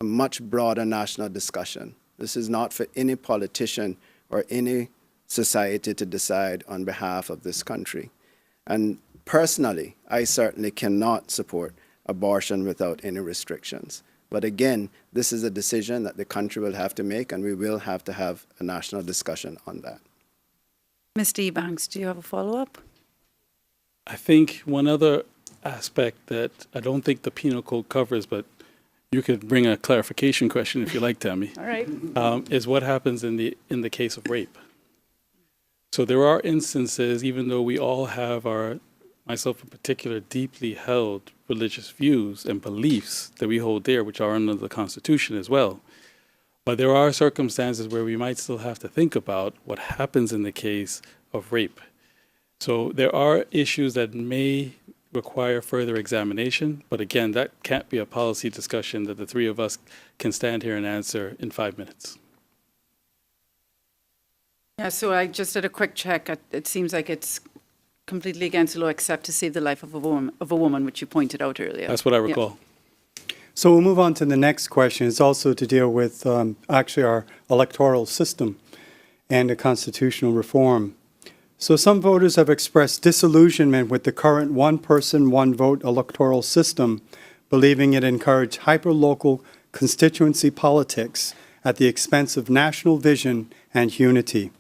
a much broader national discussion. This is not for any politician or any society to decide on behalf of this country. And personally, I certainly cannot support abortion without any restrictions. But again, this is a decision that the country will have to make, and we will have to have a national discussion on that. Mr. Ebanks, do you have a follow-up? I think one other aspect that I don't think the penal code covers, but you could bring a clarification question if you like, Tammy. All right. Is what happens in the case of rape. So there are instances, even though we all have myself in particular, deeply held religious views and beliefs that we hold dear, which are under the Constitution as well. But there are circumstances where we might still have to think about what happens in the case of rape. So there are issues that may require further examination, but again, that can't be a policy discussion that the three of us can stand here and answer in 5 minutes. Yeah, so I just did a quick check. It seems like it's completely against the law except to save the life of a woman, which you pointed out earlier. That's what I recall. Yeah. So we'll move on to the next question. It's also to deal with actually our electoral system and the constitutional reform. So some voters have expressed disillusionment with the current one-person, one-vote electoral system, believing it encouraged hyper-local constituency politics at the expense of national vision and unity.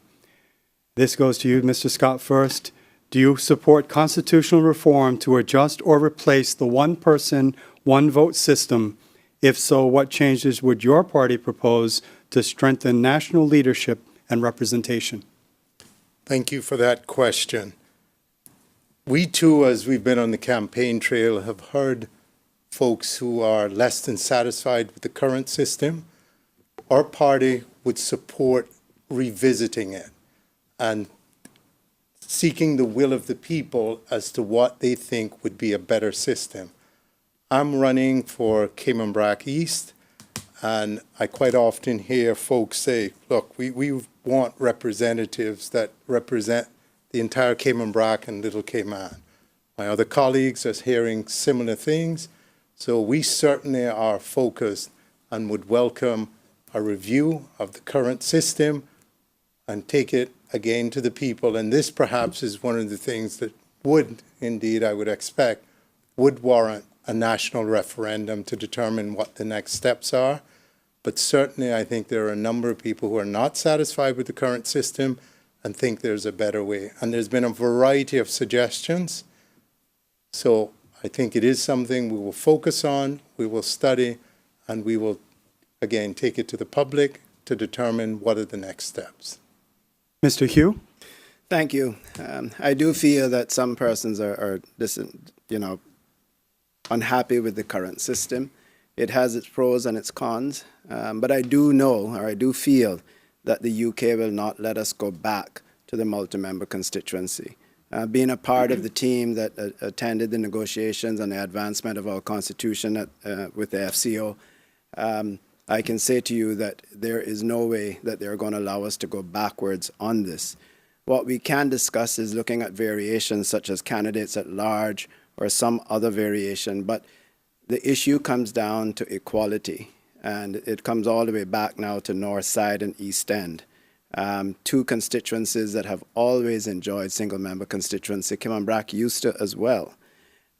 This goes to you, Mr. Scott, first. Do you support constitutional reform to adjust or replace the one-person, one-vote system? If so, what changes would your party propose to strengthen national leadership and representation? Thank you for that question. We too, as we've been on the campaign trail, have heard folks who are less than satisfied with the current system. Our party would support revisiting it and seeking the will of the people as to what they think would be a better system. I'm running for Cayman Brac East, and I quite often hear folks say, look, we want representatives that represent the entire Cayman Brac and Little Cayman. My other colleagues are hearing similar things, so we certainly are focused and would welcome a review of the current system and take it again to the people. And this perhaps is one of the things that would, indeed, I would expect, would warrant a national referendum to determine what the next steps are. But certainly I think there are a number of people who are not satisfied with the current system and think there's a better way. And there's been a variety of suggestions. So I think it is something we will focus on, we will study, and we will, again, take it to the public to determine what are the next steps. Mr. Hugh? Thank you. I do feel that some persons are unhappy with the current system. It has its pros and its cons, but I do know, or I do feel, that the UK will not let us go back to the multi-member constituency. Being a part of the team that attended the negotiations on the advancement of our constitution with the FCO, I can say to you that there is no way that they're going to allow us to go backwards on this. What we can discuss is looking at variations such as candidates at large or some other variation, but the issue comes down to equality, and it comes all the way back now to North Side and East End. Two constituencies that have always enjoyed single-member constituency. Kimmanbrack used to as well.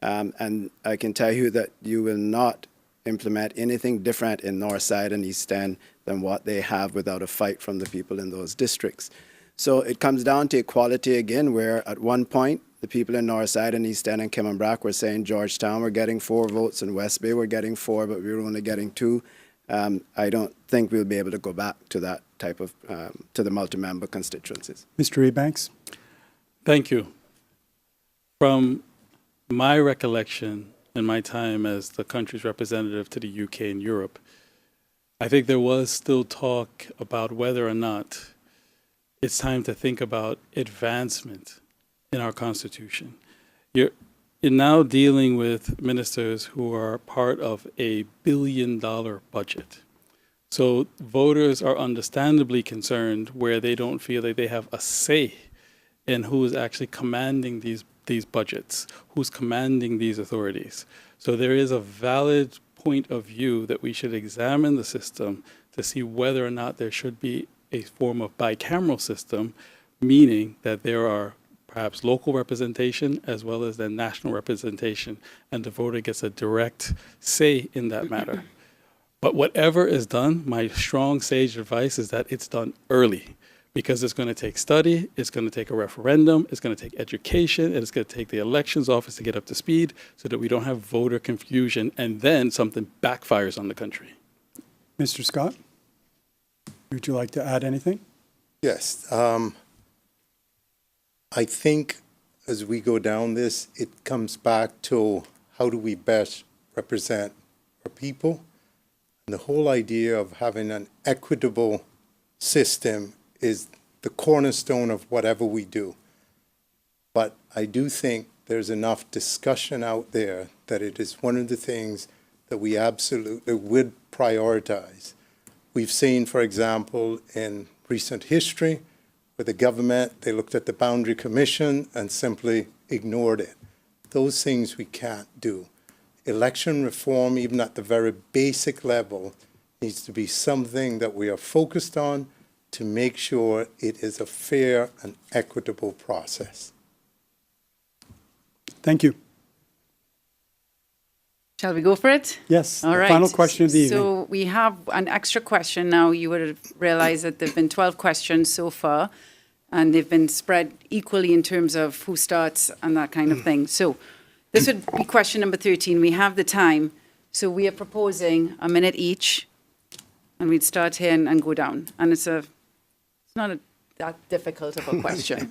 And I can tell you that you will not implement anything different in North Side and East End than what they have without a fight from the people in those districts. So it comes down to equality again, where at one point, the people in North Side and East End and Kimmanbrack were saying Georgetown were getting 4 votes and West Bay were getting 4, but we were only getting 2. I don't think we'll be able to go back to that type of, to the multi-member constituencies. Mr. Ebanks. Thank you. From my recollection and my time as the country's representative to the UK and Europe, I think there was still talk about whether or not it's time to think about advancement in our Constitution. You're now dealing with ministers who are part of a $1 billion budget. So voters are understandably concerned where they don't feel like they have a say in who is actually commanding these budgets, who's commanding these authorities. So there is a valid point of view that we should examine the system to see whether or not there should be a form of bicameral system, meaning that there are perhaps local representation as well as the national representation, and the voter gets a direct say in that matter. But whatever is done, my strong sage advice is that it's done early, because it's going to take study, it's going to take a referendum, it's going to take education, and it's going to take the elections office to get up to speed so that we don't have voter confusion and then something backfires on the country. Mr. Scott, would you like to add anything? Yes. I think as we go down this, it comes back to how do we best represent our people? And the whole idea of having an equitable system is the cornerstone of whatever we do. But I do think there's enough discussion out there that it is one of the things that we absolutely would prioritize. We've seen, for example, in recent history, with the government, they looked at the Boundary Commission and simply ignored it. Those things we can't do. Election reform, even at the very basic level, needs to be something that we are focused on to make sure it is a fair and equitable process. Thank you. Shall we go for it? Yes. All right. Final question of the evening. So we have an extra question now. You would have realized that there have been 12 questions so far, and they've been spread equally in terms of who starts and that kind of thing. So this would be question number 13. We have the time. So we are proposing a minute each, and we'd start here and go down. And it's not that difficult of a question.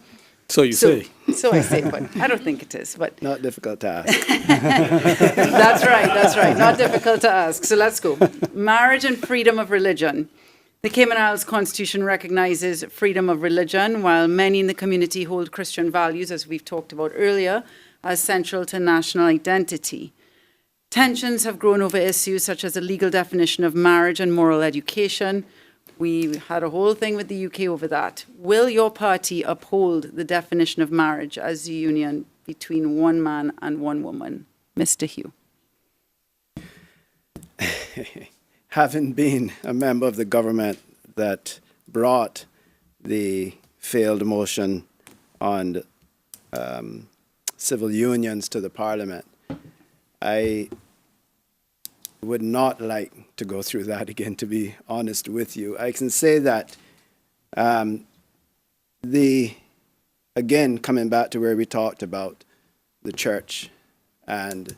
So you say. So I say, but I don't think it is. But Not difficult to ask. That's right. Not difficult to ask. So let's go. Marriage and freedom of religion. The Cayman Islands Constitution recognizes freedom of religion, while many in the community hold Christian values, as we've talked about earlier, as central to national identity. Tensions have grown over issues such as the legal definition of marriage and moral education. We had a whole thing with the UK over that. Will your party uphold the definition of marriage as a union between one man and one woman? Mr. Hugh. Having been a member of the government that brought the failed motion on civil unions to the Parliament, I would not like to go through that again, to be honest with you. I can say that again, coming back to where we talked about the church and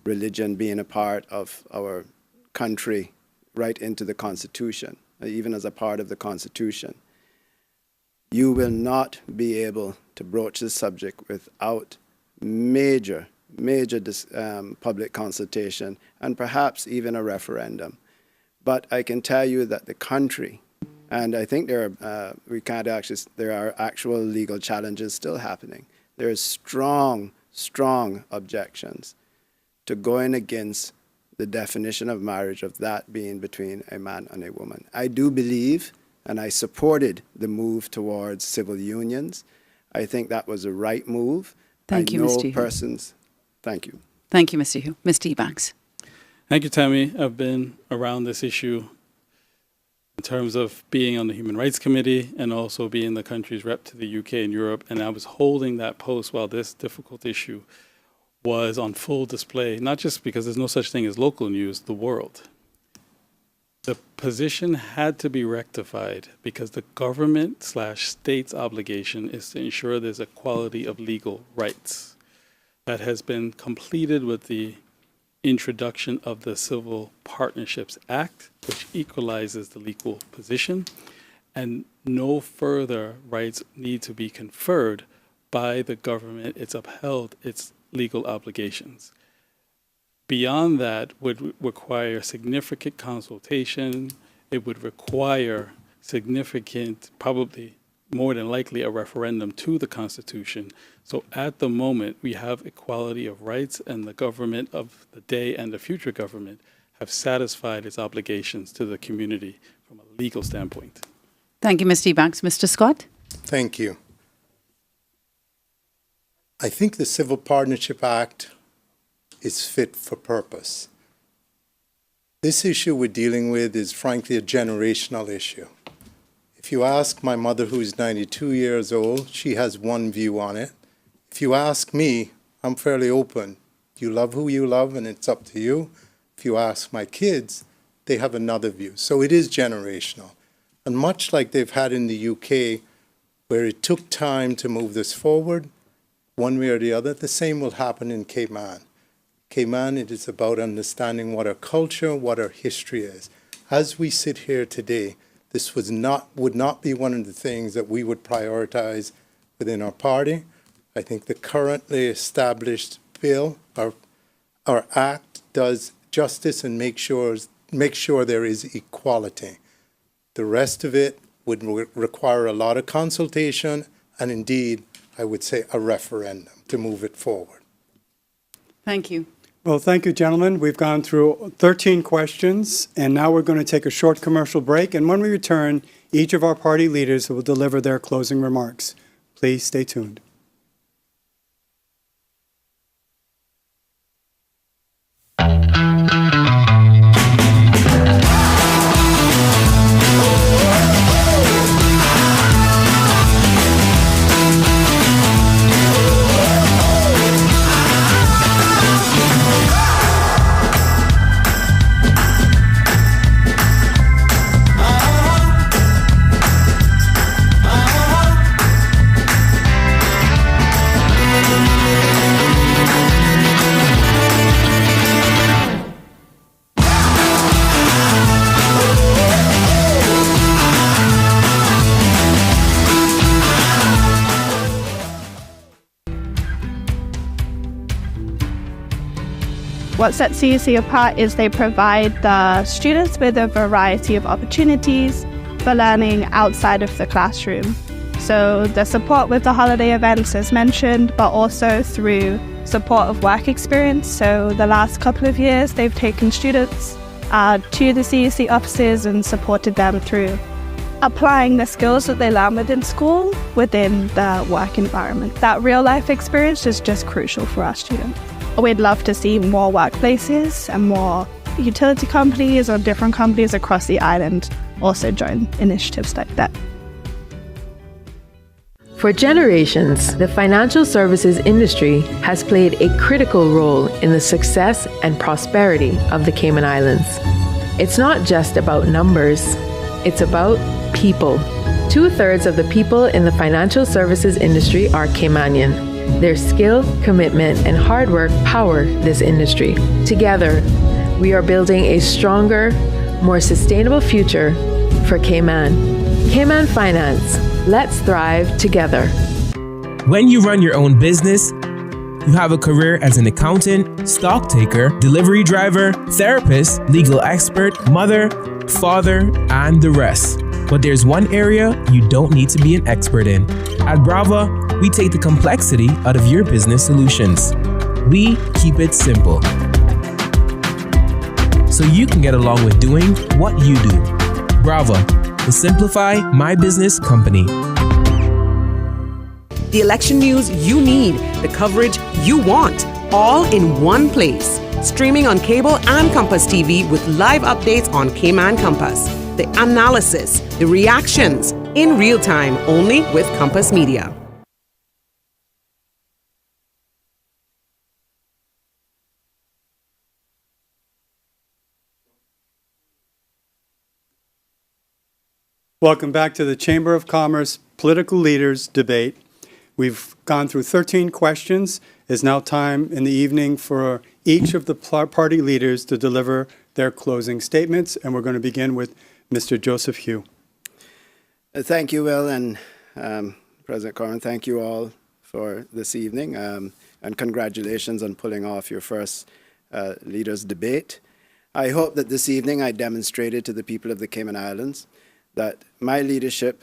religion being a part of our country right into the Constitution, even as a part of the Constitution, you will not be able to broach this subject without major public consultation, and perhaps even a referendum. But I can tell you that the country, and I think there are actual legal challenges still happening. There is strong objections to going against the definition of marriage, of that being between a man and a woman. I do believe, and I supported the move towards civil unions. I think that was the right move. Thank you, Mr. Persons. Thank you. Thank you, Mr. Hugh. Mr. Ebanks. Thank you, Tammy. I've been around this issue in terms of being on the Human Rights Committee and also being the country's rep to the UK and Europe. And I was holding that post while this difficult issue was on full display, not just because there's no such thing as local news, the world. The position had to be rectified because the government/state's obligation is to ensure there's equality of legal rights. That has been completed with the introduction of the Civil Partnerships Act, which equalizes the legal position, and no further rights need to be conferred by the government. It's upheld its legal obligations. Beyond that would require significant consultation. It would require significant, probably more than likely, a referendum to the Constitution. So at the moment, we have equality of rights, and the government of the day and the future government have satisfied its obligations to the community from a legal standpoint. Thank you, Mr. Ebanks. Mr. Scott? Thank you. I think the Civil Partnership Act is fit for purpose. This issue we're dealing with is frankly a generational issue. If you ask my mother, who's 92 years old, she has one view on it. If you ask me, I'm fairly open. You love who you love, and it's up to you. If you ask my kids, they have another view. So it is generational. And much like they've had in the UK, where it took time to move this forward, one way or the other, the same will happen in Cayman. Cayman, it is about understanding what our culture, what our history is. As we sit here today, this would not be one of the things that we would prioritize within our party. I think the currently established bill, our act, does justice and make sure there is equality. The rest of it would require a lot of consultation and indeed, I would say, a referendum to move it forward. Thank you. Well, thank you, gentlemen. We've gone through 13 questions, and now we're going to take a short commercial break. And when we return, each of our party leaders will deliver their closing remarks. Please stay tuned. What sets CUC apart is they provide the students with a variety of opportunities for learning outside of the classroom. So the support with the holiday events as mentioned, but also through support of work experience. So the last couple of years, they've taken students to the CUC offices and supported them through applying the skills that they learn within school within the work environment. That real life experience is just crucial for our students. We'd love to see more workplaces and more utility companies or different companies across the island also join initiatives like that. For generations, the financial services industry has played a critical role in the success and prosperity of the Cayman Islands. It's not just about numbers, it's about people. 2/3 of the people in the financial services industry are Caymanian. Their skill, commitment, and hard work power this industry. Together, we are building a stronger, more sustainable future for Cayman. Cayman Finance. Let's thrive together. When you run your own business, you have a career as an accountant, stock taker, delivery driver, therapist, legal expert, mother, father, and the rest. But there's one area you don't need to be an expert in. At Brava, we take the complexity out of your business solutions. We keep it simple, so you can get along with doing what you do. Brava, the Simplify My Business company. The election news you need, the coverage you want, all in one place. Streaming on cable and Compass TV with live updates on Cayman Compass. The analysis, the reactions, in real time, only with Compass Media. Welcome back to the Chamber of Commerce Political Leaders Debate. We've gone through 13 questions. It's now time in the evening for each of the party leaders to deliver their closing statements, and we're going to begin with Mr. Joseph Hugh. Thank you, Will, and President Corrin, thank you all for this evening, and congratulations on pulling off your first leaders debate. I hope that this evening I demonstrated to the people of the Cayman Islands that my leadership,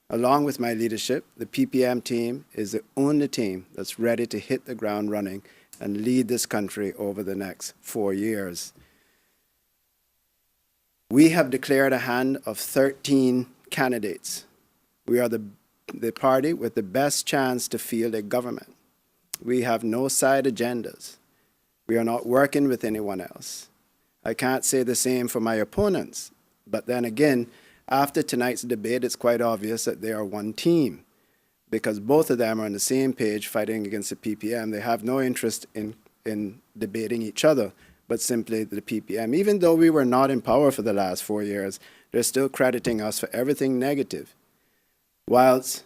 along with my leadership, the PPM team is the only team that's ready to hit the ground running and lead this country over the next 4 years. We have declared a hand of 13 candidates. We are the party with the best chance to field a government. We have no side agendas. We are not working with anyone else. I can't say the same for my opponents, but then again, after tonight's debate, it's quite obvious that they are one team because both of them are on the same page fighting against the PPM. They have no interest in debating each other, but simply the PPM. Even though we were not in power for the last 4 years, they're still crediting us for everything negative. Whilst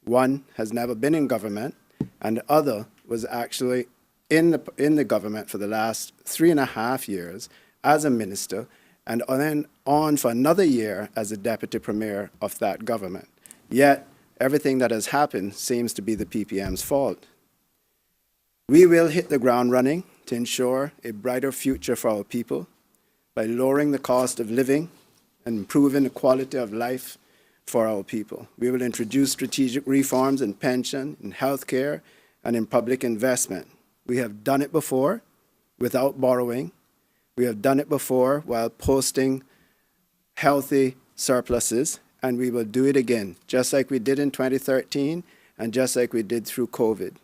one has never been in government and the other was actually in the government for the last 3.5 years as a minister, and then on for another year as the deputy premier of that government. Yet, everything that has happened seems to be the PPM's fault. We will hit the ground running to ensure a brighter future for our people by lowering the cost of living and improving the quality of life for our people. We will introduce strategic reforms in pension, in healthcare, and in public investment. We have done it before without borrowing. We have done it before while posting healthy surpluses, and we will do it again, just like we did in 2013 and just like we did through COVID.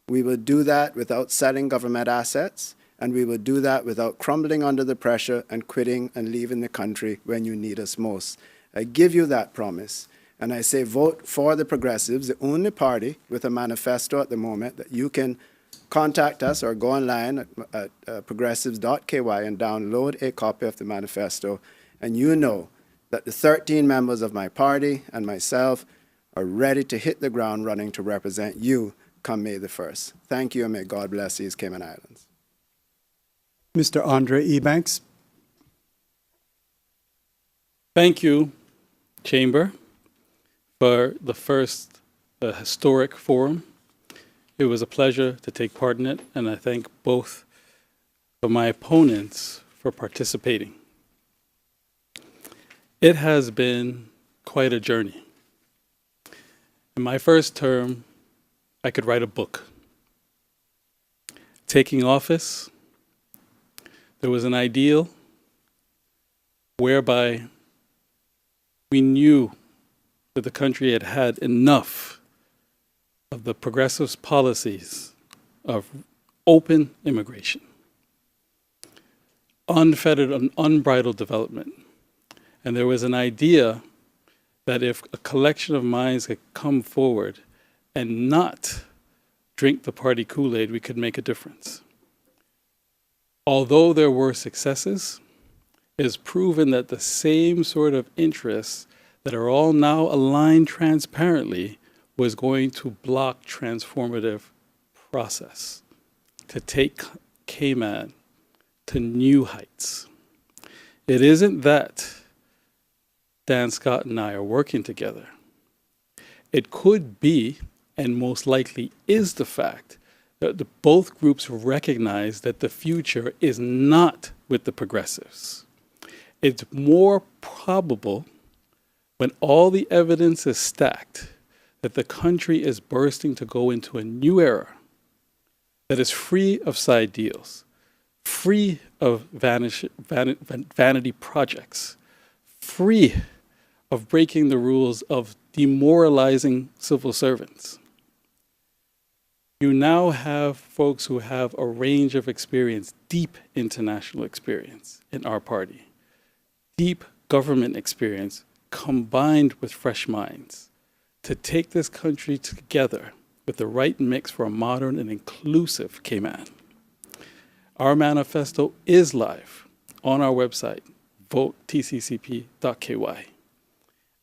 We will do that without selling government assets, and we will do that without crumbling under the pressure and quitting and leaving the country when you need us most. I give you that promise, and I say vote for the Progressives, the only party with a manifesto at the moment that you can contact us or go online at progressives.ky and download a copy of the manifesto, and you know that the 13 members of my party and myself are ready to hit the ground running to represent you come May the 1st. Thank you, and may God bless these Cayman Islands. Mr. Andre Ebanks. Thank you, Chamber, for the first historic forum. It was a pleasure to take part in it, and I thank both of my opponents for participating. It has been quite a journey. In my first term, I could write a book. Taking office, there was an ideal whereby we knew that the country had had enough of the Progressives' policies of open immigration, unfettered and unbridled development. And there was an idea that if a collection of minds could come forward and not drink the party Kool-Aid, we could make a difference. Although there were successes, it is proven that the same sort of interests that are all now aligned transparently was going to block transformative process to take Cayman to new heights. It isn't that Dan Scott and I are working together. It could be, and most likely is the fact, both groups recognize that the future is not with the progressives. It's more probable, when all the evidence is stacked, that the country is bursting to go into a new era that is free of side deals, free of vanity projects, free of breaking the rules of demoralizing civil servants. You now have folks who have a range of experience, deep international experience in our party, deep government experience combined with fresh minds to take this country together with the right mix for a modern and inclusive Cayman. Our manifesto is live on our website, votetccp.ky.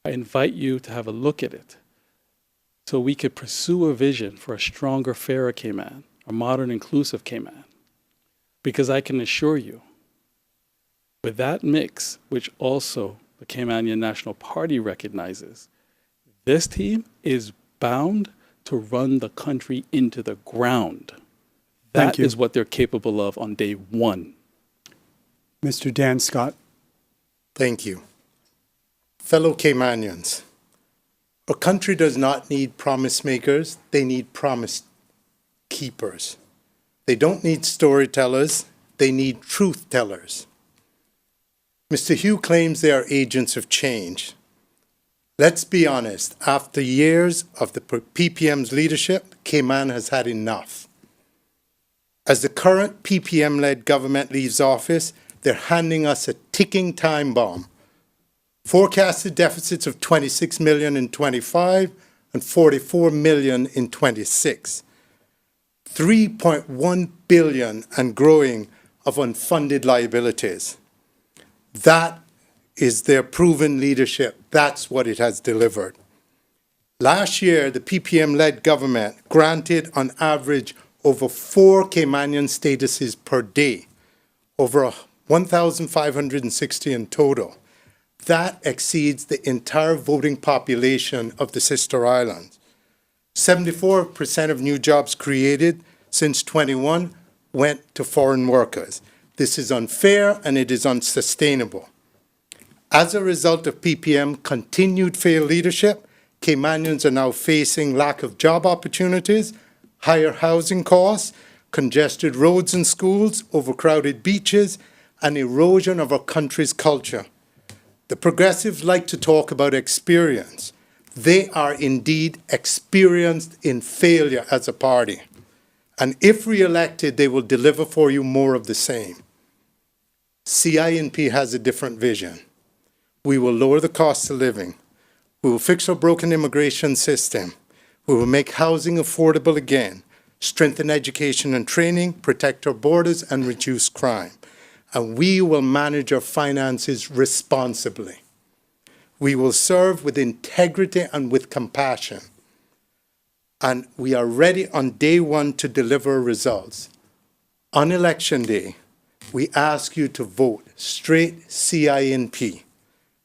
I invite you to have a look at it so we could pursue a vision for a stronger, fairer Cayman, a modern, inclusive Cayman. Because I can assure you, with that mix, which also the Caymanian National Party recognizes, this team is bound to run the country into the ground. That is what they're capable of on day one. Mr. Dan Scott. Thank you. Fellow Caymanians, a country does not need promise makers, they need promise keepers. They don't need storytellers, they need truth tellers. Mr. Hugh claims they are agents of change. Let's be honest, after years of the PPM's leadership, Cayman has had enough. As the current PPM-led government leaves office, they're handing us a ticking time bomb. Forecasted deficits of $26 million in 25 and $44 million in 26. $3.1 billion and growing of unfunded liabilities. That is their proven leadership. That's what it has delivered. Last year, the PPM-led government granted on average over 4 Caymanian statuses per day, over 1,560 in total. That exceeds the entire voting population of the sister islands. 74% of new jobs created since 21 went to foreign workers. This is unfair and it is unsustainable. As a result of PPM continued failed leadership, Caymanians are now facing lack of job opportunities, higher housing costs, congested roads and schools, overcrowded beaches, and erosion of our country's culture. The progressives like to talk about experience. They are indeed experienced in failure as a party. And if re-elected, they will deliver for you more of the same. CINP has a different vision. We will lower the cost of living. We will fix our broken immigration system. We will make housing affordable again, strengthen education and training, protect our borders, and reduce crime. And we will manage our finances responsibly. We will serve with integrity and with compassion. And we are ready on day one to deliver results. On election day, we ask you to vote straight CINP.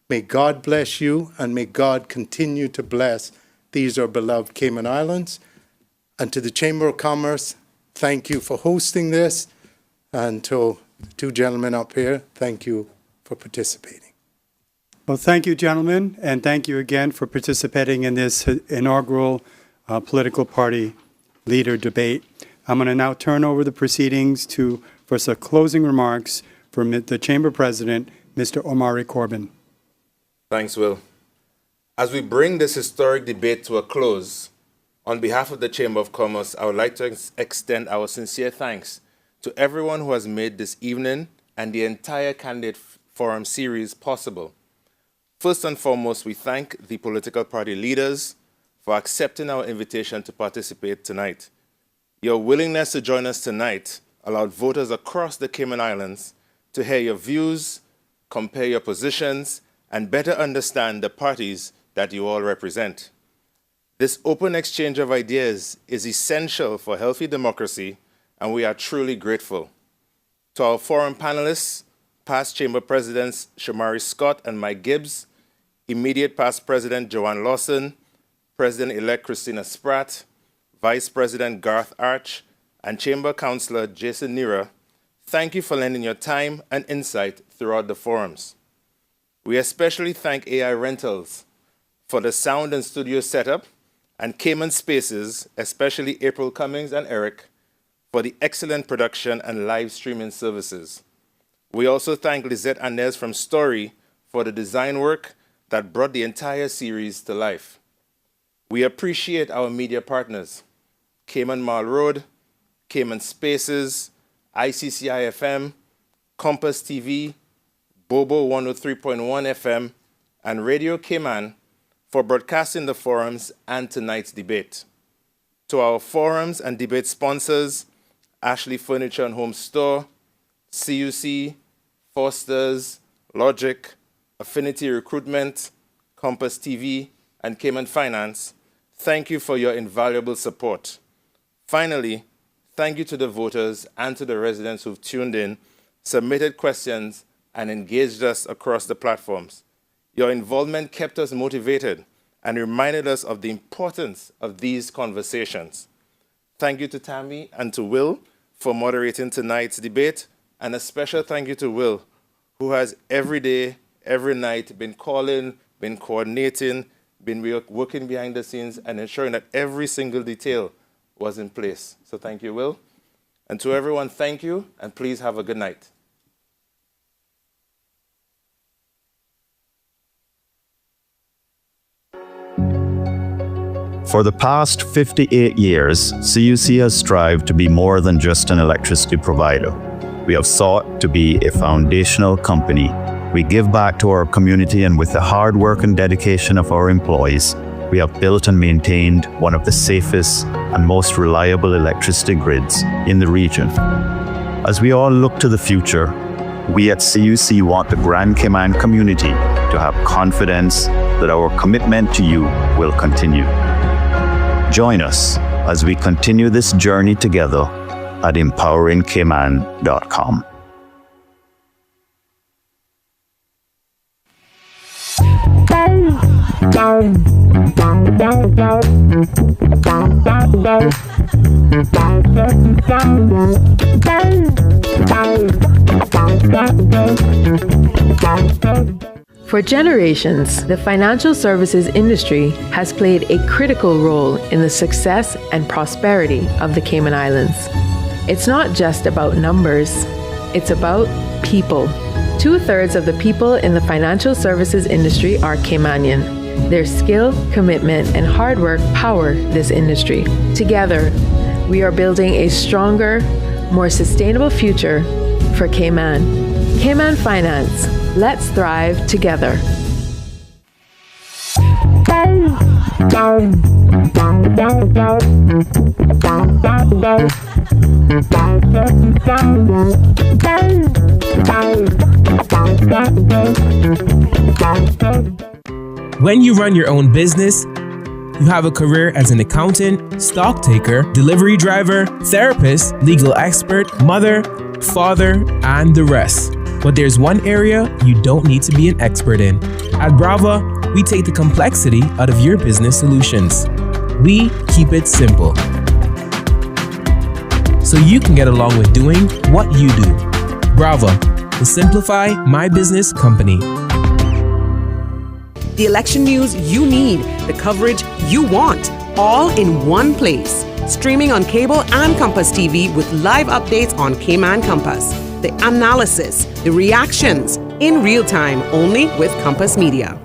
May God bless you, and may God continue to bless these our beloved Cayman Islands. And to the Chamber of Commerce, thank you for hosting this. And to the two gentlemen up here, thank you for participating. Well, thank you, gentlemen, and thank you again for participating in this inaugural political party leader debate. I'm going to now turn over the proceedings for some closing remarks from the Chamber President, Mr. Omari Corbin. Thanks, Will. As we bring this historic debate to a close, on behalf of the Chamber of Commerce, I would like to extend our sincere thanks to everyone who has made this evening and the entire candidate forum series possible. First and foremost, we thank the political party leaders for accepting our invitation to participate tonight. Your willingness to join us tonight allowed voters across the Cayman Islands to hear your views, compare your positions, and better understand the parties that you all represent. This open exchange of ideas is essential for healthy democracy, and we are truly grateful. To our forum panelists, past Chamber Presidents Shamari Scott and Mike Gibbs, immediate past President Joanne Lawson, President-elect Christina Spratt, Vice President Garth Arch, and Chamber Councillor Jason Nira, thank you for lending your time and insight throughout the forums. We especially thank AI Rentals for the sound and studio setup, and Cayman Spaces, especially April Cummings and Eric, for the excellent production and live streaming services. We also thank Lizette Anez from Story for the design work that brought the entire series to life. We appreciate our media partners, Cayman Mall Road, Cayman Spaces, ICCI FM, Compass TV, Bobo 103.1 FM, and Radio Cayman for broadcasting the forums and tonight's debate. To our forums and debate sponsors, Ashley Furniture and Home Store, CUC, Foster's, Logic, Affinity Recruitment, Compass TV, and Cayman Finance, thank you for your invaluable support. Finally, thank you to the voters and to the residents who've tuned in, submitted questions, and engaged us across the platforms. Your involvement kept us motivated and reminded us of the importance of these conversations. Thank you to Tammy and to Will for moderating tonight's debate, and a special thank you to Will, who has every day, every night been calling, been coordinating, been working behind the scenes and ensuring that every single detail was in place. So thank you, Will. And to everyone, thank you, and please have a good night. For the past 58 years, CUC has strived to be more than just an electricity provider. We have sought to be a foundational company. We give back to our community, and with the hard work and dedication of our employees, we have built and maintained one of the safest and most reliable electricity grids in the region. As we all look to the future, we at CUC want the Grand Cayman community to have confidence that our commitment to you will continue. Join us as we continue this journey together at empoweringcayman.com. For generations, the financial services industry has played a critical role in the success and prosperity of the Cayman Islands. It's not just about numbers, it's about people. 2/3 of the people in the financial services industry are Caymanian. Their skill, commitment, and hard work power this industry. Together, we are building a stronger, more sustainable future for Cayman. Cayman Finance. Let's thrive together. When you run your own business, you have a career as an accountant, stock taker, delivery driver, therapist, legal expert, mother, father, and the rest. But there's one area you don't need to be an expert in. At Brava, we take the complexity out of your business solutions. We keep it simple, so you can get along with doing what you do. Brava, the Simplify My Business company. The election news you need, the coverage you want, all in one place. Streaming on cable and Compass TV with live updates on Cayman Compass. The analysis, the reactions, in real time, only with Compass Media.